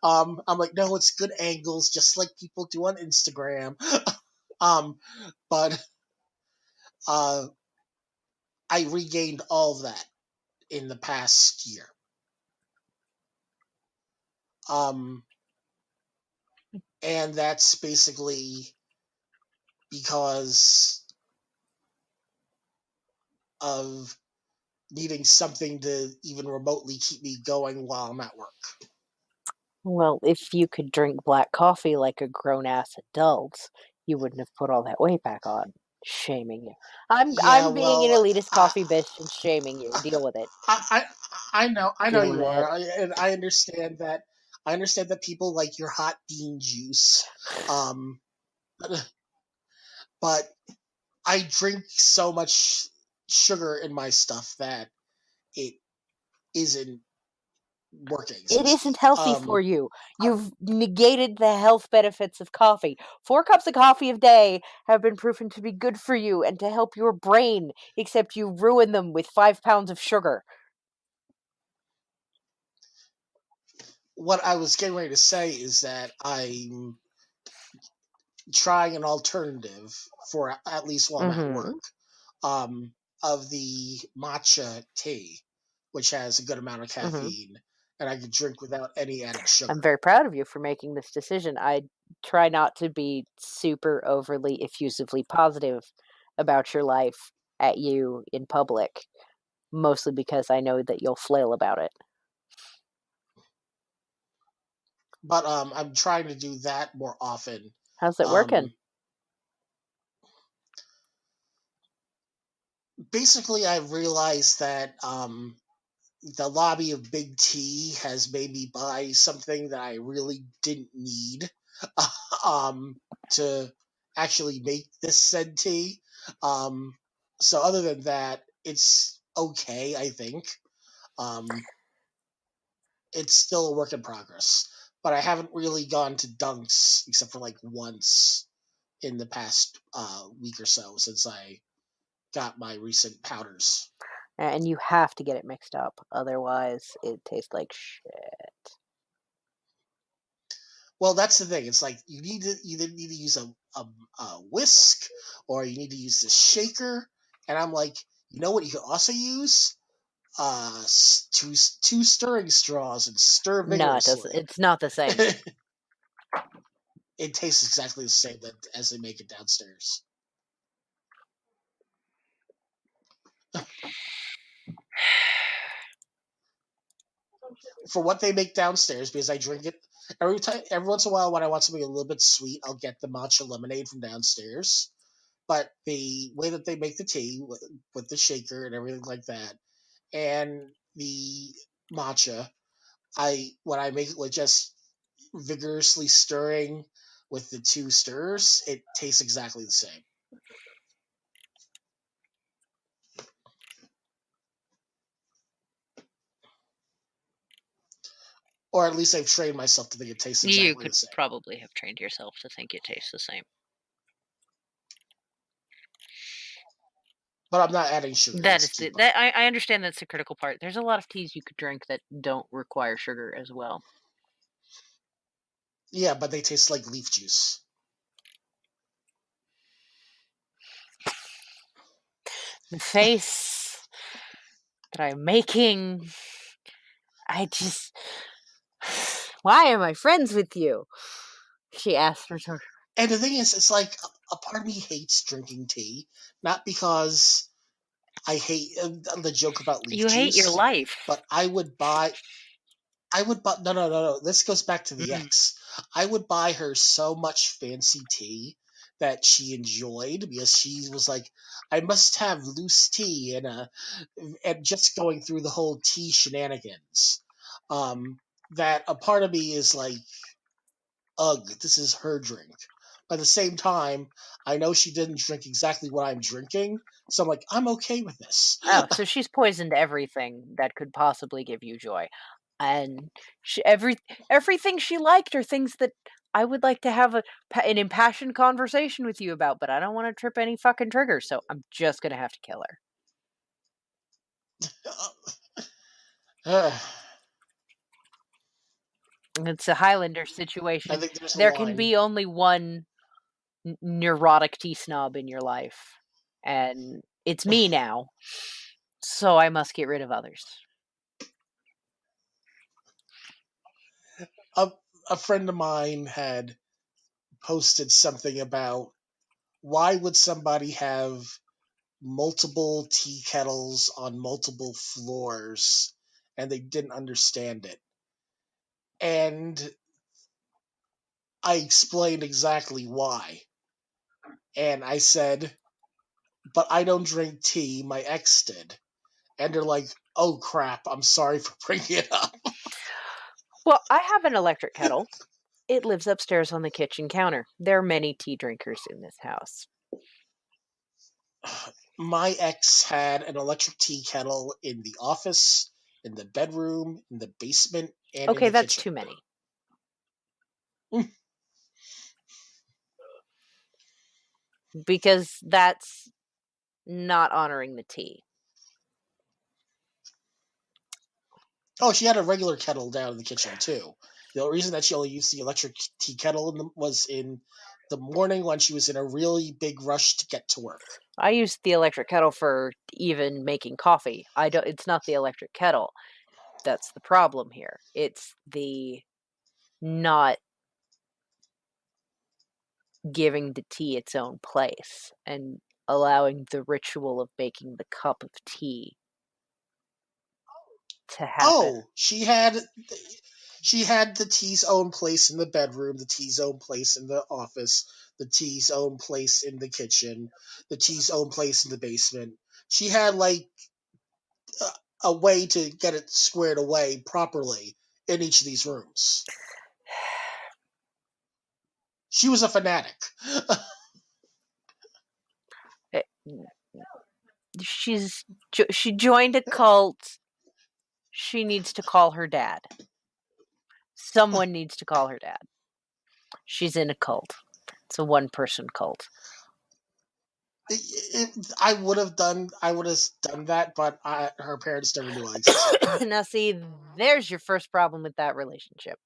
I'm like, no, it's good angles, just like people do on Instagram. um but uh I regained all of that in the past year. Um and that's basically because of needing something to even remotely keep me going while I'm at work. Well, if you could drink black coffee like a grown-ass adult, you wouldn't have put all that weight back on. Shaming you. Yeah, I'm being an well, elitist coffee bitch and shaming you. Deal with it. I, I know Deal with you it. are, and I understand that. I understand that people like your hot bean juice, um, but I drink so much sugar in my stuff that it isn't working, so It to isn't speak. healthy for you. I- You've negated the health benefits of coffee. 4 cups of coffee a day have been proven to be good for you and to help your brain, except you ruin them with 5 pounds of sugar. what I was getting ready to say is that I'm trying an alternative for at least while I'm at work, Mhm. um, of the matcha tea, which has a good amount of Mhm. caffeine, and I can drink without any added sugar. I'm very proud of you for making this decision. I try not to be super overly effusively positive about your life at you in public, mostly because I know that you'll flail about it. But I'm trying to do that more often. How's it working? Um, Basically, I've realized that the lobby of Big T has made me buy something that I really didn't need um, to actually make this said tea. Um, so other than that, it's okay, I think. Um, it's still a work in progress, but I haven't really gone to Dunks except for like once in the past week or so since I got my recent powders. And you have to get it mixed up, otherwise it tastes like shit. Well, that's the thing. It's like you need to either need to use a whisk or you need to use this shaker. And I'm like, you know what? You can also use two stirring straws and stir No, vigorously. it's not the same. It tastes exactly the same as they make it downstairs. For what they make downstairs, because I drink it every once in a while when I want something a little bit sweet, I'll get the matcha lemonade from downstairs. but the way that they make the tea with the shaker and everything like that, and the matcha, when I make it with just vigorously stirring with the two stirrers, it tastes exactly the same. Or at least I've trained myself to think it tastes exactly You could the same. probably have trained yourself to think it tastes the same. But I'm not adding sugar. That That's is the key that part. I understand that's the critical part. There's a lot of teas you could drink that don't require sugar as well. Yeah, but they taste like leaf juice. The face that I'm making, I just. Why am I friends with you? She asked her. And the thing is, it's like a part of me hates drinking tea, not because I hate the joke about leaf You hate your juice, life. but no. This goes back to the ex. I would buy her so much fancy tea that she enjoyed because she was like, I must have loose tea and just going through the whole tea shenanigans. That a part of me is like, ugh, this is her drink. But at the same time, I know she didn't drink exactly what I'm drinking, so I'm like, I'm okay with this. Oh, so she's poisoned everything that could possibly give you joy, and everything she liked are things that I would like to have an impassioned conversation with you about, but I don't want to trip any fucking triggers, so I'm just gonna have to kill her. I It's a Highlander situation. think there's a There can line. be only one neurotic tea snob in your life, and it's me now. So I must get rid of others. A friend of mine had posted something about why would somebody have multiple tea kettles on multiple floors and they didn't understand it. And I explained exactly why. And I said, but I don't drink tea, my ex did. And they're like, oh crap, I'm sorry for bringing it up. Well, I have an electric kettle. It lives upstairs on the kitchen counter. There are many tea drinkers in this house. My ex had an electric tea kettle in the office, in the bedroom, in the basement, and in Okay, the that's kitchen. too many. Because that's not honoring the tea. Oh, she had a regular kettle down in the kitchen too. The reason that she only used the electric tea kettle was in the morning when she was in a really big rush to get to work. I use the electric kettle for even making coffee. It's not the electric kettle that's the problem here. It's the not giving the tea its own place and allowing the ritual of making the cup of tea to happen. Oh, she had the tea's own place in the bedroom, the tea's own place in the office, the tea's own place in the kitchen, the tea's own place in the basement. She had like a way to get it squared away properly in each of these rooms. She was a fanatic. She joined a cult. She needs to call her dad. Someone needs to call her dad. She's in a cult. It's a one-person cult. I would have done that, but her parents never knew I existed. Now, see, there's your first problem with that relationship.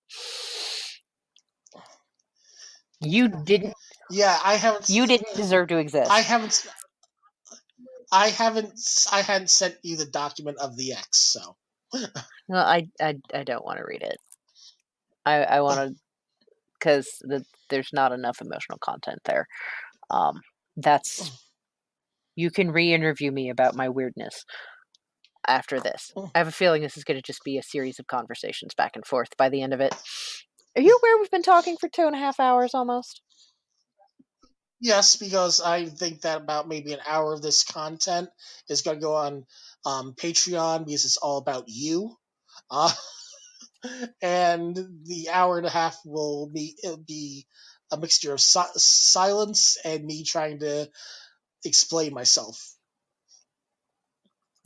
You didn't. Yeah, I haven't. You didn't deserve to exist. I hadn't sent you the document of the X, so. Well, I don't want to read it. I want to, because there's not enough emotional content there. That's you can re-interview me about my weirdness after this. I have a feeling this is going to just be a series of conversations back and forth by the end of it. Are you aware we've been talking for 2.5 hours almost? Yes, because I think that about maybe an hour of this content is going to go on Patreon because it's all about you. Uh, and the hour and a half it'll be a mixture of silence and me trying to explain myself.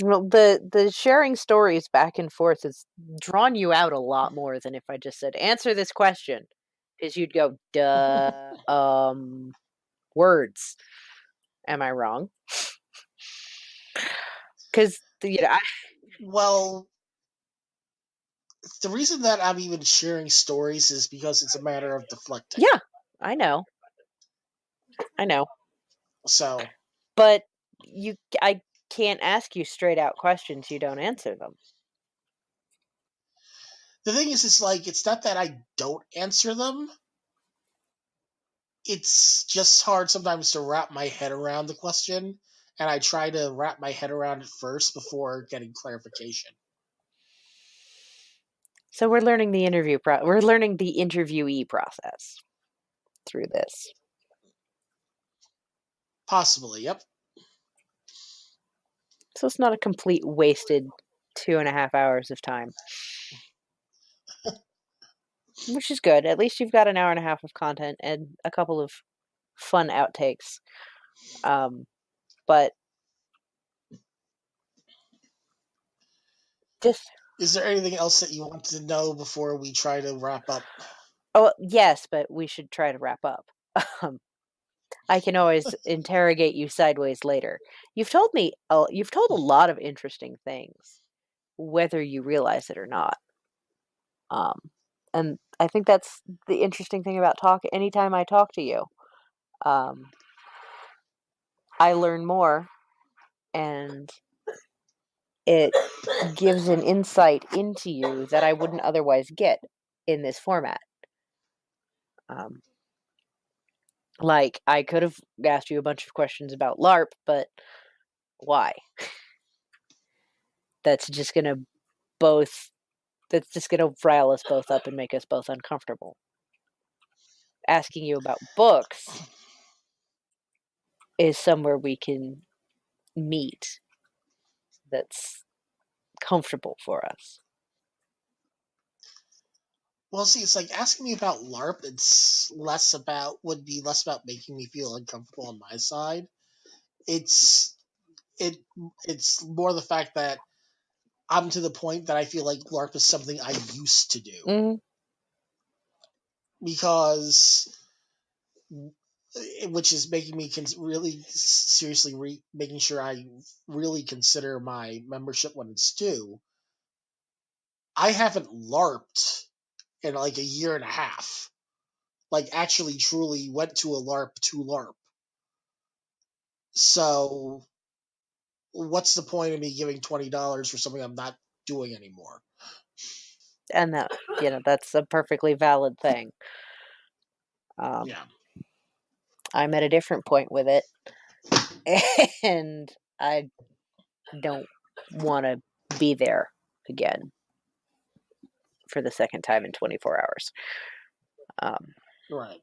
Well, the sharing stories back and forth has drawn you out a lot more than if I just said, "Answer this question," because you'd go, "Duh, words." Am I wrong? Because I Well, the reason that I'm even sharing stories is because it's a matter of deflecting. yeah, I know, I know, So but I can't ask you straight out questions. You don't answer them. the thing is, it's like, it's not that I don't answer them. It's just hard sometimes to wrap my head around the question, and I try to wrap my head around it first before getting clarification. So we're learning the we're learning the interviewee process through this. Possibly, yep. So it's not a complete wasted 2.5 hours of time, which is good. At least you've got an hour and a half of content and a couple of fun outtakes. But just Is there anything else that you want to know before we try to wrap up? oh yes, but we should try to wrap up. Um, I can always interrogate you sideways later. You've told a lot of interesting things, whether you realize it or not. Um, and I think that's the interesting thing about talk. Anytime I talk to you, um, I learn more, and it gives an insight into you that I wouldn't otherwise get in this format. Um, like I could have asked you a bunch of questions about LARP, but why? That's just gonna both. That's just gonna rile us both up and make us both uncomfortable. Asking you about books is somewhere we can meet. That's comfortable for us. Well, see, it's like asking me about LARP. Would be less about making me feel uncomfortable on my side. It's it it's more the fact that I'm to the point that I feel like LARP is something I used to do Mm-hmm. because, which is making me really seriously making sure I really consider my membership when it's due. I haven't LARPed in like a year and a half. Like, actually, truly went to a LARP to LARP. So, what's the point of me giving $20 for something I'm not doing anymore? And that that's a perfectly valid thing. Yeah. I'm at a different point with it, and I don't want to be there again for the second time in 24 hours. Right.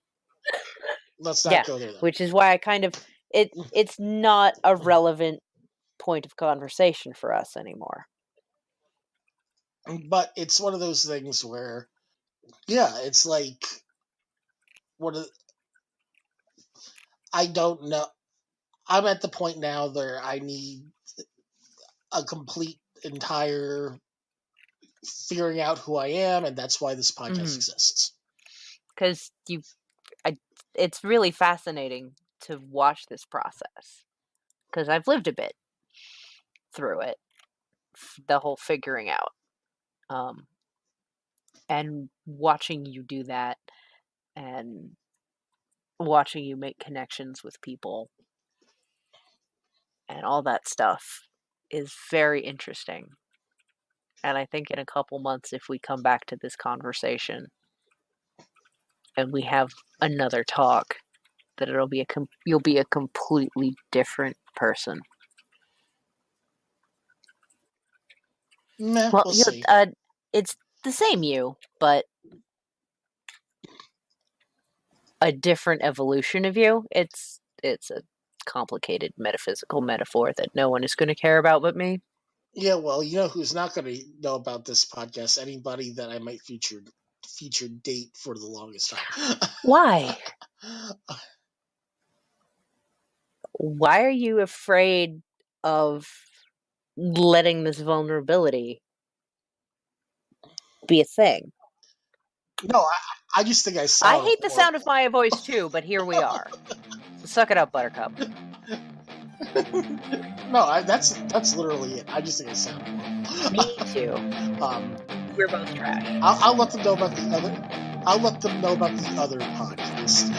Let's not Yeah, go there then. which is why I kind of it's not a relevant point of conversation for us anymore. But it's one of those things where, yeah, it's like, what I don't know. I'm at the point now where I need a complete entire figuring out who I am, and that's why this podcast exists. Because it's really fascinating to watch this process because I've lived a bit through it, the whole figuring out, and watching you do that, and watching you make connections with people, and all that stuff is very interesting. And I think in a couple months, if we come back to this conversation and we have another talk, that you'll be a completely different person. Meh, Well, we'll see. it's the same you, but a different evolution of you. it's a complicated metaphysical metaphor that no one is going to care about but me. Yeah, well, you know who's not going to know about this podcast? Anybody that I might feature date for the longest time. Why? Why are you afraid of letting this vulnerability be a thing? No, I just think I sound. I hate the sound of my voice too, but here we are. Suck it up, Buttercup. No, that's literally it. I just think I sound horrible. Me too. We're both trash. I'll let them know about the other. I'll let them know about the other podcast.